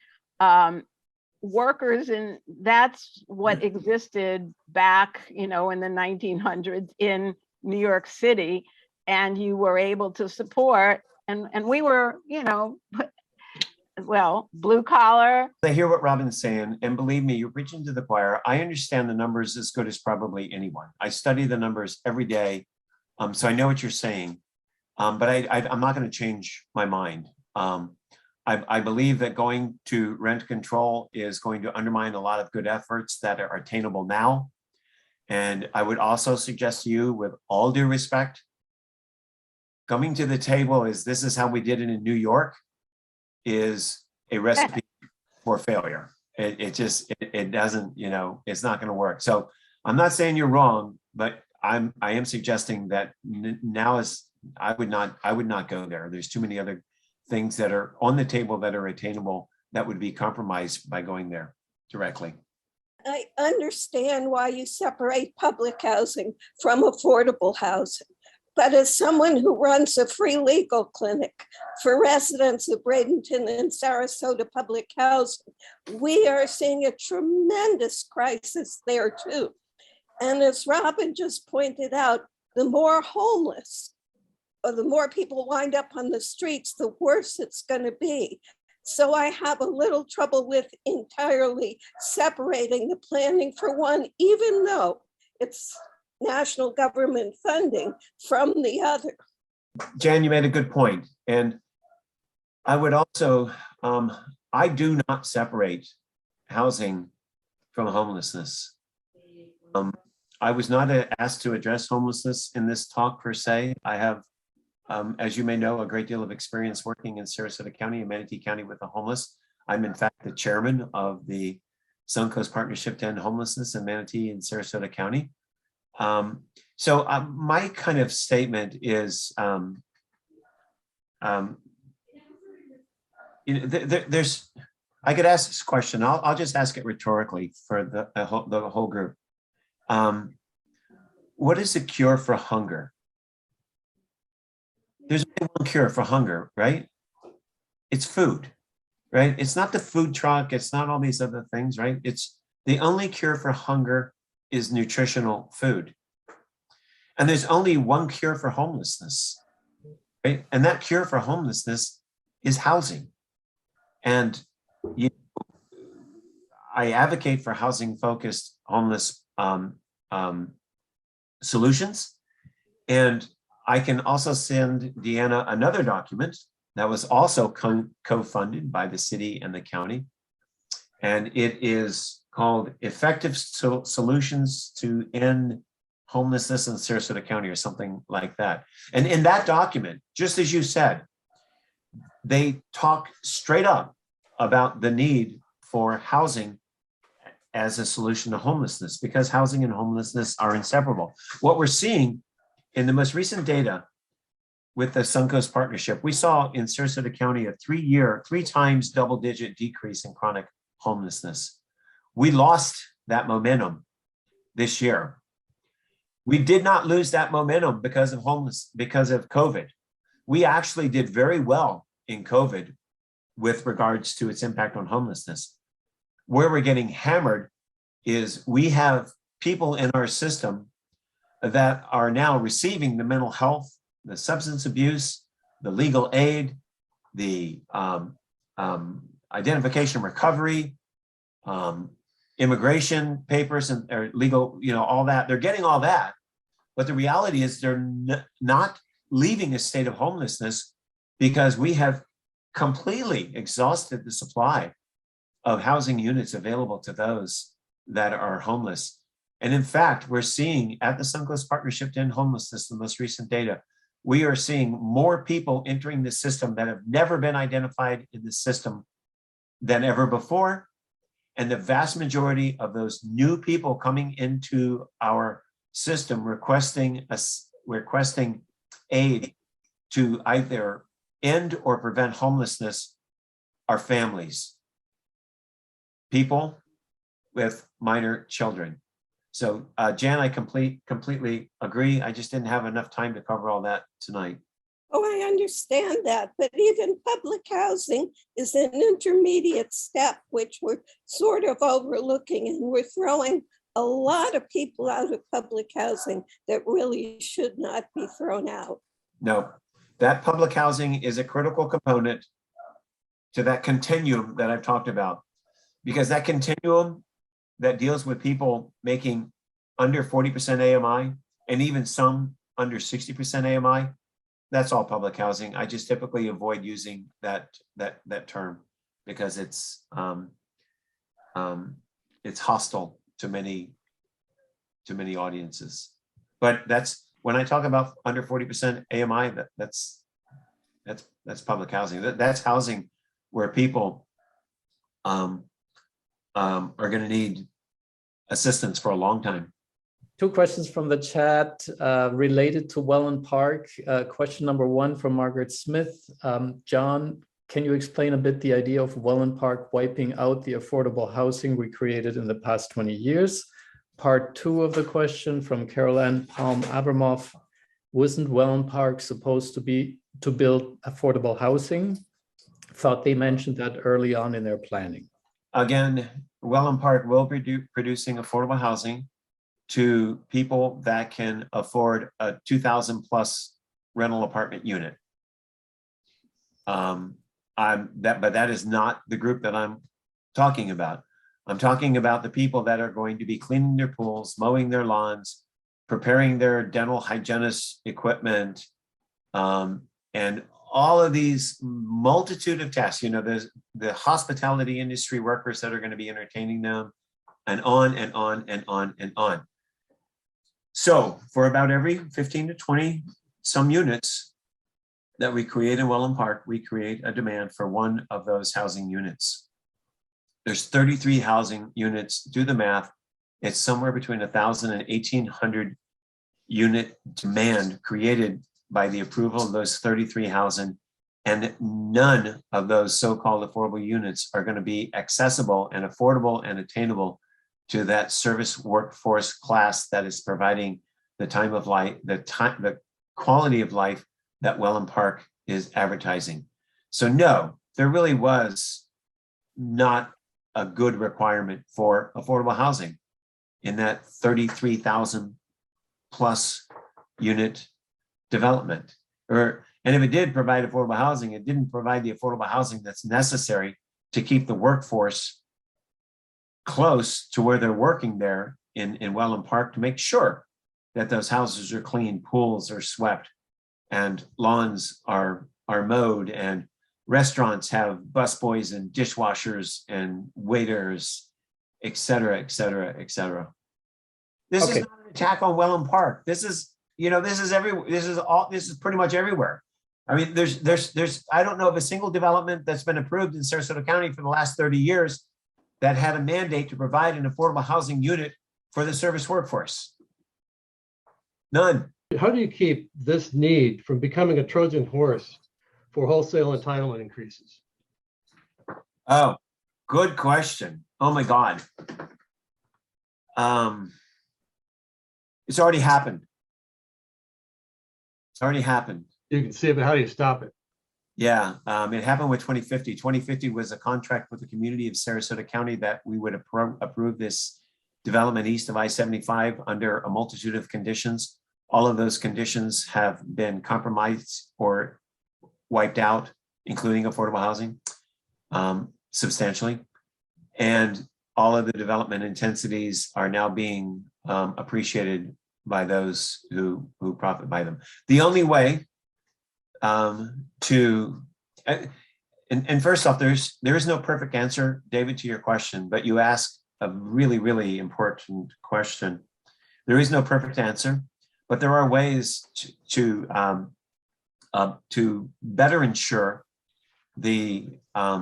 Workers, and that's what existed back, in the 1900s in New York City, and you were able to support, and we were, blue collar. I hear what Robin's saying, and believe me, you're preaching to the choir. I understand the numbers as good as probably anyone. I study the numbers every day, so I know what you're saying, but I'm not going to change my mind. I believe that going to rent control is going to undermine a lot of good efforts that are attainable now. And I would also suggest to you, with all due respect, coming to the table this is how we did it in New York is a recipe for failure. It doesn't, it's not going to work. So I'm not saying you're wrong, but I am suggesting that now I would not go there. There's too many other things that are on the table that are attainable that would be compromised by going there directly. I understand why you separate public housing from affordable housing. But as someone who runs a free legal clinic for residents of Bradenton and Sarasota public housing, we are seeing a tremendous crisis there too. And as Robin just pointed out, the more homeless or the more people wind up on the streets, the worse it's going to be. So I have a little trouble with entirely separating the planning for one, even though it's national government funding, from the other. Jan, you made a good point. And I would also, I do not separate housing from homelessness. I was not asked to address homelessness in this talk per se. I have, as you may know, a great deal of experience working in Sarasota County and Manatee County with the homeless. I'm in fact the chairman of the Suncoast Partnership to End Homelessness in Manatee and Sarasota County. So my kind of statement is, there's, I could ask this question. I'll just ask it rhetorically for the whole group. What is the cure for hunger? There's only one cure for hunger, right? It's food, right? It's not the food truck. It's not all these other things, right? It's the only cure for hunger is nutritional food. And there's only one cure for homelessness, right? And that cure for homelessness is housing. And I advocate for housing-focused homeless solutions. And I can also send Deanna another document that was also co-funded by the city and the county. And it is called Effective Solutions to End Homelessness in Sarasota County, or something like that. And in that document, just as you said, they talk straight up about the need for housing as a solution to homelessness, because housing and homelessness are inseparable. What we're seeing in the most recent data with the Suncoast partnership, we saw in Sarasota County a 3 times double-digit decrease in chronic homelessness. We lost that momentum this year. We did not lose that momentum because of COVID. We actually did very well in COVID with regards to its impact on homelessness. Where we're getting hammered is we have people in our system that are now receiving the mental health, the substance abuse, the legal aid, the identification recovery, immigration papers and or legal, all that. They're getting all that. But the reality is they're not leaving a state of homelessness, because we have completely exhausted the supply of housing units available to those that are homeless. And in fact, we're seeing at the Suncoast Partnership to End Homelessness, the most recent data, we are seeing more people entering the system that have never been identified in the system than ever before. And the vast majority of those new people coming into our system requesting aid to either end or prevent homelessness are families, people with minor children. So Jan, I completely agree. I just didn't have enough time to cover all that tonight. Oh, I understand that, but even public housing is an intermediate step, which we're sort of overlooking, and we're throwing a lot of people out of public housing that really should not be thrown out. No, that public housing is a critical component to that continuum that I've talked about, because that continuum that deals with people making under 40% AMI and even some under 60% AMI, that's all public housing. I just typically avoid using that term because it's hostile to many audiences. But that's when I talk about under 40% AMI, that's public housing. That's housing where people are going to need assistance for a long time. 2 questions from the chat related to Welland Park. Question number 1 from Margaret Smith. John, can you explain a bit the idea of Welland Park wiping out the affordable housing we created in the past 20 years? Part 2 of the question from Caroline Palm Abramoff. Wasn't Welland Park supposed to build affordable housing? Thought they mentioned that early on in their planning. Again, Welland Park will be producing affordable housing to people that can afford a 2,000 plus rental apartment unit. But that is not the group that I'm talking about. I'm talking about the people that are going to be cleaning their pools, mowing their lawns, preparing their dental hygienist equipment, and all of these multitude of tasks. There's the hospitality industry workers that are going to be entertaining them, and on and on and on and on. So for about every 15 to 20 some units that we create in Welland Park, we create a demand for one of those housing units. There's 33 housing units. Do the math. It's somewhere between 1,000 and 1,800 unit demand created by the approval of those 33 housing, and none of those so-called affordable units are going to be accessible and affordable and attainable to that service workforce class that is providing the time of life, the quality of life that Welland Park is advertising. So no, there really was not a good requirement for affordable housing in that 33,000 plus unit development. And if it did provide affordable housing, it didn't provide the affordable housing that's necessary to keep the workforce close to where they're working there in Welland Park to make sure that those houses are clean, pools are swept, and lawns are mowed, and restaurants have busboys and dishwashers and waiters, et cetera, et cetera, et cetera. This Okay. is not an attack on Welland Park. This is, this is pretty much everywhere. I mean, there's I don't know of a single development that's been approved in Sarasota County for the last 30 years that had a mandate to provide an affordable housing unit for the service workforce. None. How do you keep this need from becoming a Trojan horse for wholesale entitlement increases? Oh, good question. Oh my God. It's already happened. It's already happened. You can see it, but how do you stop it? Yeah, it happened with 2050. 2050 was a contract with the community of Sarasota County that we would approve this development east of I-75 under a multitude of conditions. All of those conditions have been compromised or wiped out, including affordable housing, substantially. And all of the development intensities are now being appreciated by those who profit by them. The only way and first off, there is no perfect answer, David, to your question, but you ask a really, really important question. There is no perfect answer, but there are ways to better ensure the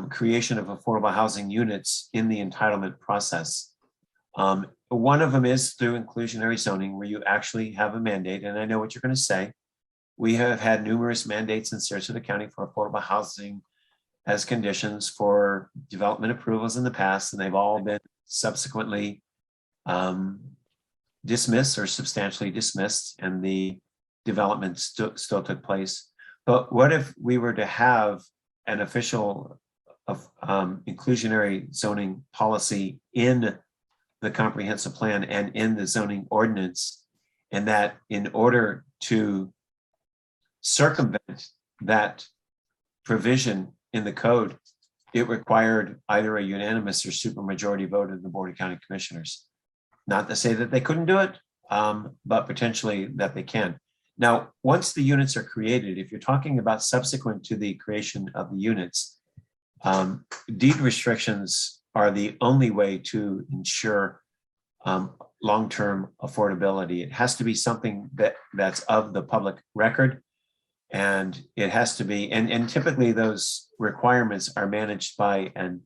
creation of affordable housing units in the entitlement process. One of them is through inclusionary zoning, where you actually have a mandate, and I know what you're going to say. We have had numerous mandates in Sarasota County for affordable housing as conditions for development approvals in the past, and they've all been subsequently dismissed or substantially dismissed, and the development still took place. But what if we were to have an official inclusionary zoning policy in the comprehensive plan and in the zoning ordinance, and that in order to circumvent that provision in the code, it required either a unanimous or supermajority vote of the Board of County Commissioners. Not to say that they couldn't do it, but potentially that they can. Now, once the units are created, if you're talking about subsequent to the creation of the units, deed restrictions are the only way to ensure long-term affordability. It has to be something that's of the public record, and it has to be, and typically those requirements are managed by an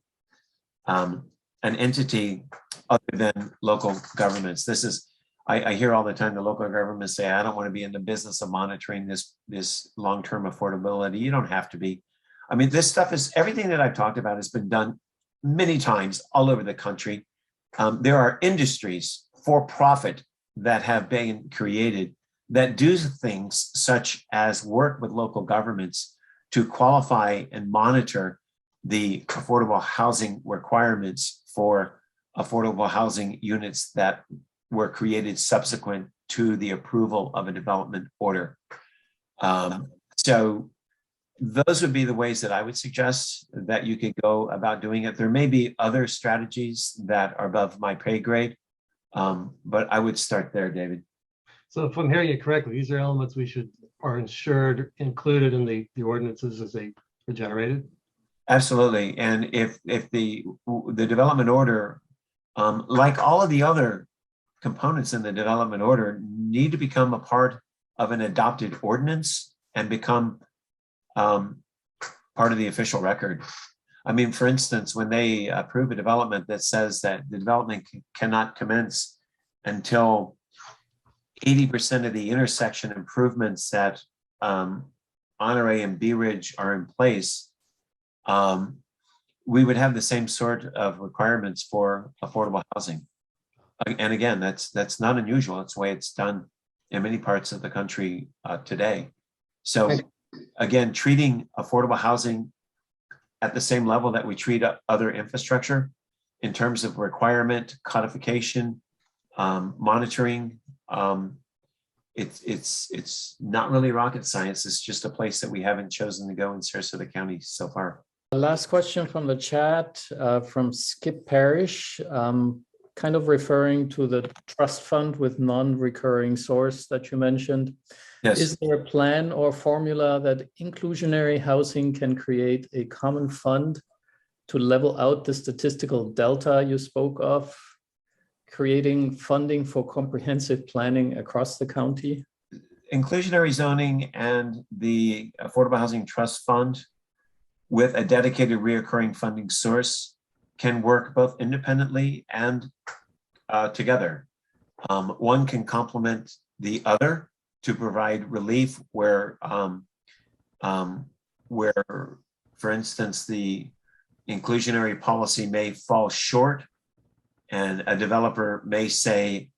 entity other than local governments. This is, I hear all the time the local governments say, I don't want to be in the business of monitoring this long-term affordability. You don't have to be. I mean, this stuff is, everything that I've talked about has been done many times all over the country. There are industries for profit that have been created that do things such as work with local governments to qualify and monitor the affordable housing requirements for affordable housing units that were created subsequent to the approval of a development order. So those would be the ways that I would suggest that you could go about doing it. There may be other strategies that are above my pay grade, but I would start there, David. So if I'm hearing you correctly, these are elements are ensured, included in the ordinances as they are generated? Absolutely. And if the development order, like all of the other components in the development order, need to become a part of an adopted ordinance and become part of the official record. I mean, for instance, when they approve a development that says that the development cannot commence until 80% of the intersection improvements at Honore and Bee Ridge are in place, we would have the same sort of requirements for affordable housing. And again, that's not unusual. It's the way it's done in many parts of the country today. So again, treating affordable housing at the same level that we treat other infrastructure in terms of requirement, codification, monitoring, it's not really rocket science. It's just a place that we haven't chosen to go in Sarasota County so far. Last question from the chat from Skip Parrish, kind of referring to the trust fund with non-recurring source that you mentioned. Yes. Is there a plan or formula that inclusionary housing can create a common fund to level out the statistical delta you spoke of, creating funding for comprehensive planning across the county? Inclusionary zoning and the Affordable Housing Trust Fund with a dedicated reoccurring funding source can work both independently and together. One can complement the other to provide relief where, for instance, the inclusionary policy may fall short and a developer may say,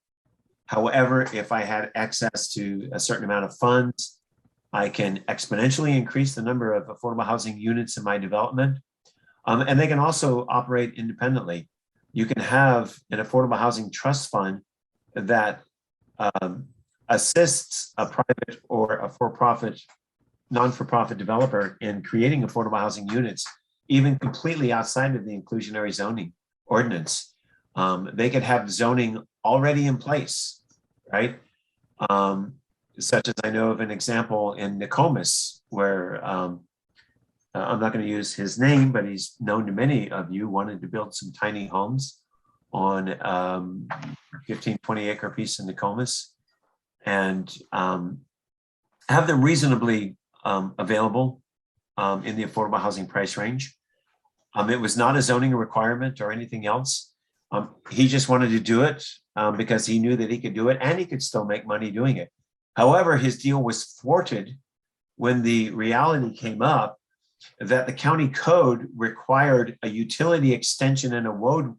however, if I had access to a certain amount of funds, I can exponentially increase the number of affordable housing units in my development. And they can also operate independently. You can have an affordable housing trust fund that assists a private or a for-profit, non-for-profit developer in creating affordable housing units, even completely outside of the inclusionary zoning ordinance. They could have zoning already in place, right? Such as I know of an example in Nokomis, where I'm not going to use his name, but he's known to many of you, wanted to build some tiny homes on 15, 20 acre piece in Nokomis and have them reasonably available in the affordable housing price range. It was not a zoning requirement or anything else. He just wanted to do it because he knew that he could do it and he could still make money doing it. However, his deal was thwarted when the reality came up that the county code required a utility extension and a road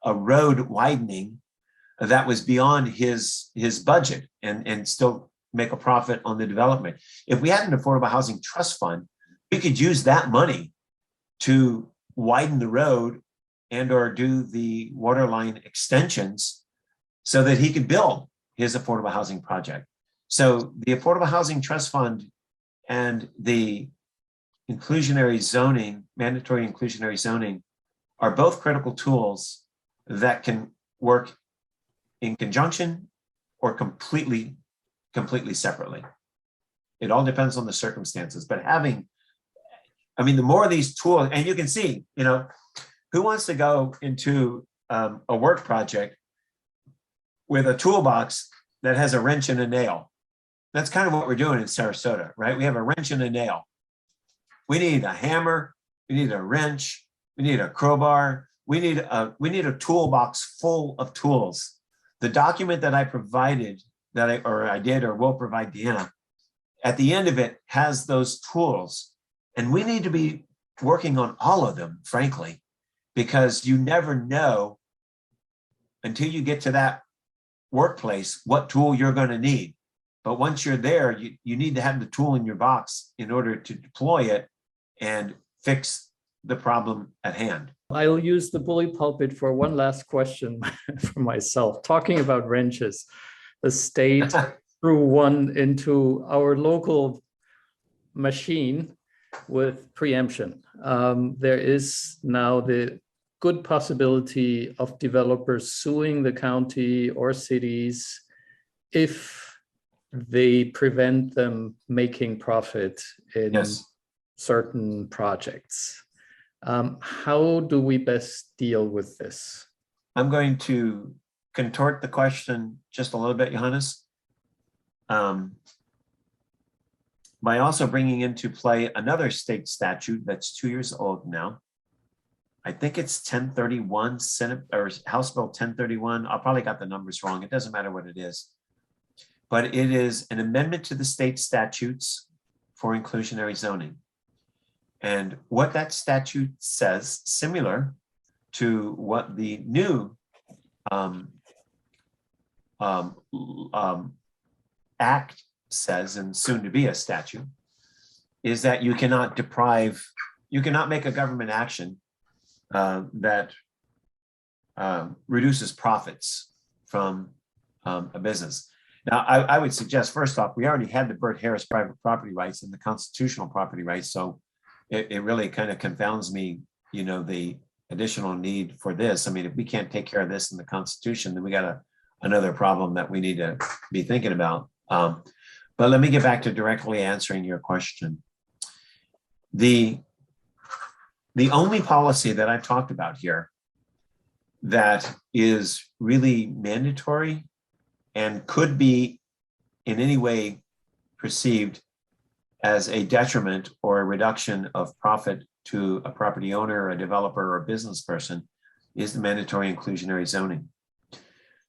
widening that was beyond his budget and still make a profit on the development. If we had an affordable housing trust fund, we could use that money to widen the road and or do the water line extensions so that he could build his affordable housing project. So the Affordable Housing Trust Fund and the inclusionary zoning, mandatory inclusionary zoning, are both critical tools that can work in conjunction or completely separately. It all depends on the circumstances, but having, I mean, the more of these tools, and you can see, you know, who wants to go into a work project with a toolbox that has a wrench and a nail? That's kind of what we're doing in Sarasota, right? We have a wrench and a nail. We need a hammer, we need a wrench, we need a crowbar, we need a toolbox full of tools. The document that I provided, I did or will provide Deanna, at the end of it has those tools. And we need to be working on all of them, frankly, because you never know until you get to that workplace what tool you're going to need. But once you're there, you need to have the tool in your box in order to deploy it and fix the problem at hand. I'll use the bully pulpit for one last question for myself. Talking about wrenches, the state threw one into our local machine with preemption. There is now the good possibility of developers suing the county or cities if they prevent them making profit in certain projects. How do we best deal with this? I'm going to contort the question just a little bit, Johannes, by also bringing into play another state statute that's 2 years old now. I think it's 1031 Senate or House Bill 1031. I probably got the numbers wrong. It doesn't matter what it is. But it is an amendment to the state statutes for inclusionary zoning. And what that statute says, similar to what the new act says, and soon to be a statute, is that you cannot make a government action that reduces profits from a business. Now, I would suggest, first off, we already had the Burt Harris private property rights and the constitutional property rights, so it really kind of confounds me, the additional need for this. I mean, if we can't take care of this in the Constitution, then we got another problem that we need to be thinking about. But let me get back to directly answering your question. The only policy that I've talked about here that is really mandatory and could be in any way perceived as a detriment or a reduction of profit to a property owner, a developer, or a business person is the mandatory inclusionary zoning.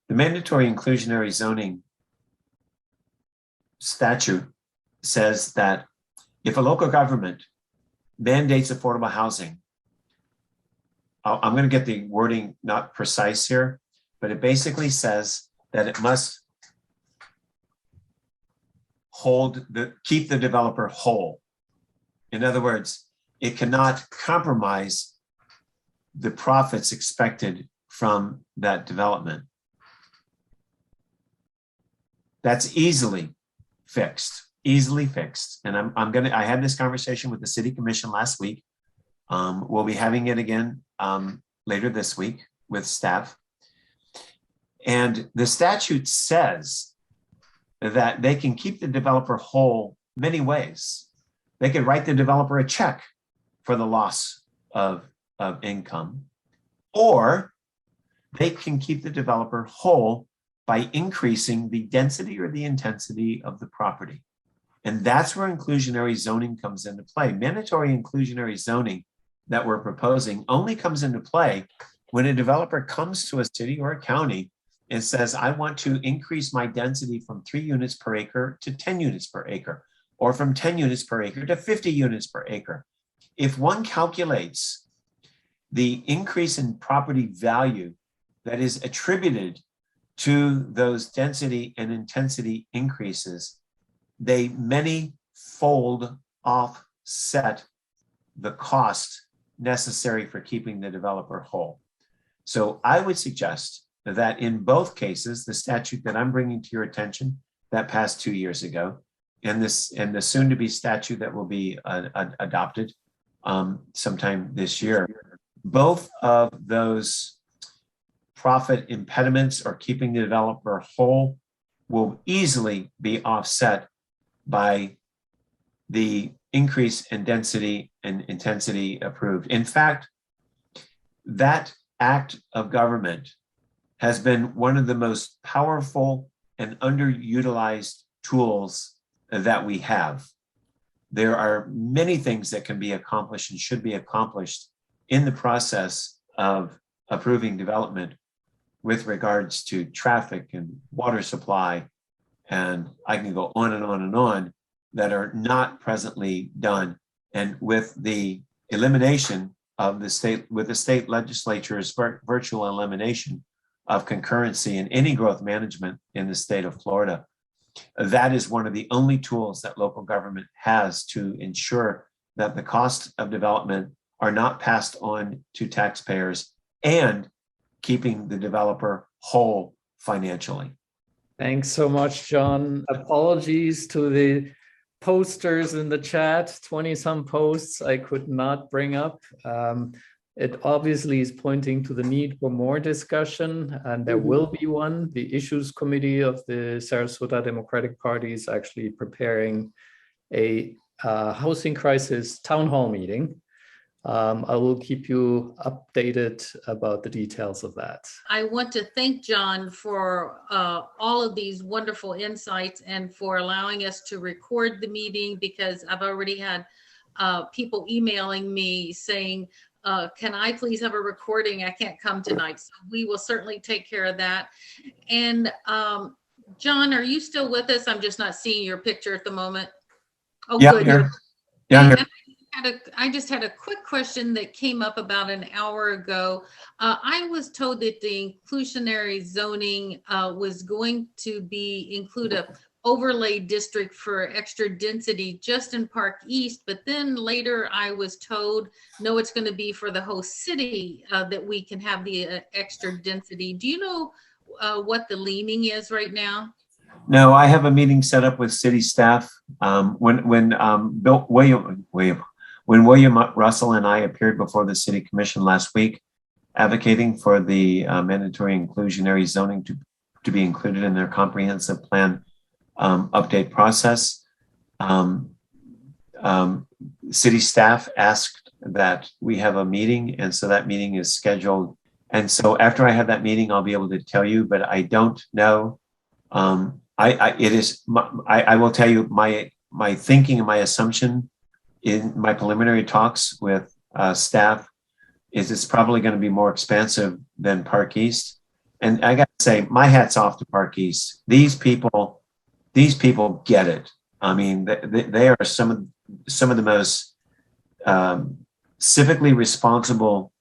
The mandatory inclusionary zoning statute says that if a local government mandates affordable housing, I'm going to get the wording not precise here, but it basically says that it must keep the developer whole. In other words, it cannot compromise the profits expected from that development. That's easily fixed. And I had this conversation with the city commission last week. We'll be having it again later this week with staff. And the statute says that they can keep the developer whole many ways. They could write the developer a check for the loss of income, or they can keep the developer whole by increasing the density or the intensity of the property. And that's where inclusionary zoning comes into play. Mandatory inclusionary zoning that we're proposing only comes into play when a developer comes to a city or a county and says, I want to increase my density from 3 units per acre to 10 units per acre, or from 10 units per acre to 50 units per acre. If one calculates the increase in property value that is attributed to those density and intensity increases, they many-fold offset the cost necessary for keeping the developer whole. So I would suggest that in both cases, the statute that I'm bringing to your attention that passed 2 years ago, and the soon-to-be statute that will be adopted sometime this year, both of those profit impediments or keeping the developer whole will easily be offset by the increase in density and intensity approved. In fact, that act of government has been one of the most powerful and underutilized tools that we have. There are many things that can be accomplished and should be accomplished in the process of approving development with regards to traffic and water supply, and I can go on and on and on, that are not presently done. And with the elimination of the state legislature's virtual elimination of concurrency in any growth management in the state of Florida, that is one of the only tools that local government has to ensure that the cost of development are not passed on to taxpayers and keeping the developer whole financially. Thanks so much, John. Apologies to the posters in the chat, 20-some posts I could not bring up. It obviously is pointing to the need for more discussion, and there will be one. The Issues Committee of the Sarasota Democratic Party is actually preparing a housing crisis town hall meeting. I will keep you updated about the details of that. I want to thank John for all of these wonderful insights and for allowing us to record the meeting, because I've already had people emailing me saying, can I please have a recording? I can't come tonight. So we will certainly take care of that. And John, are you still with us? I'm just not seeing your picture at the moment. Oh, yeah, good. Here. Yeah, I'm here. I just had a quick question that came up about an hour ago. I was told that the inclusionary zoning was going to include a overlay district for extra density just in Park East, but then later I was told, no, it's going to be for the whole city that we can have the extra density. Do you know what the leaning is right now? No, I have a meeting set up with city staff. When When William Russell and I appeared before the City Commission last week, advocating for the mandatory inclusionary zoning to be included in their comprehensive plan update process, city staff asked that we have a meeting, and so that meeting is scheduled. And so after I have that meeting, I'll be able to tell you, but I don't know. I will tell you my thinking and my assumption in my preliminary talks with staff is it's probably going to be more expansive than Park East. And I got to say, my hat's off to Park East. These people get it. I mean, they are some of the most civically responsible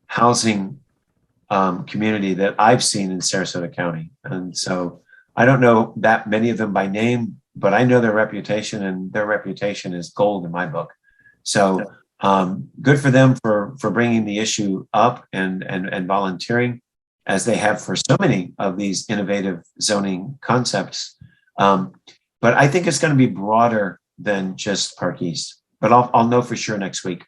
housing community that I've seen in Sarasota County. And so I don't know that many of them by name, but I know their reputation, and their reputation is gold in my book. So good for them for bringing the issue up and volunteering, as they have for so many of these innovative zoning concepts. But I think it's going to be broader than just Park East, but I'll know for sure next week.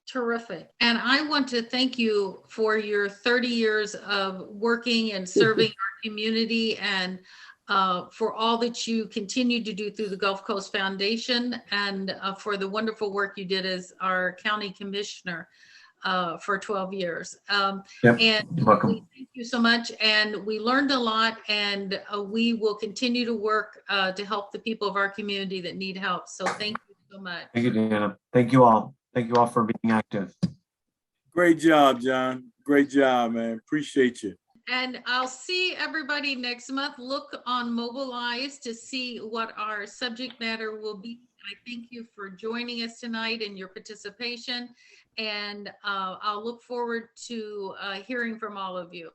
Terrific. And I want to thank you for your 30 years of working and serving our community, and for all that you continue to do through the Gulf Coast Foundation, and for the wonderful work you did as our county commissioner for 12 years. Yep. And You're welcome. thank you so much. And we learned a lot, and we will continue to work to help the people of our community that need help. So thank you so much. Thank you, Deanna. Thank you all. Thank you all for being active. Great job, John. Great job, man. Appreciate you. And I'll see everybody next month. Look on Mobilize to see what our subject matter will be. I thank you for joining us tonight and your participation. And I'll look forward to hearing from all of you.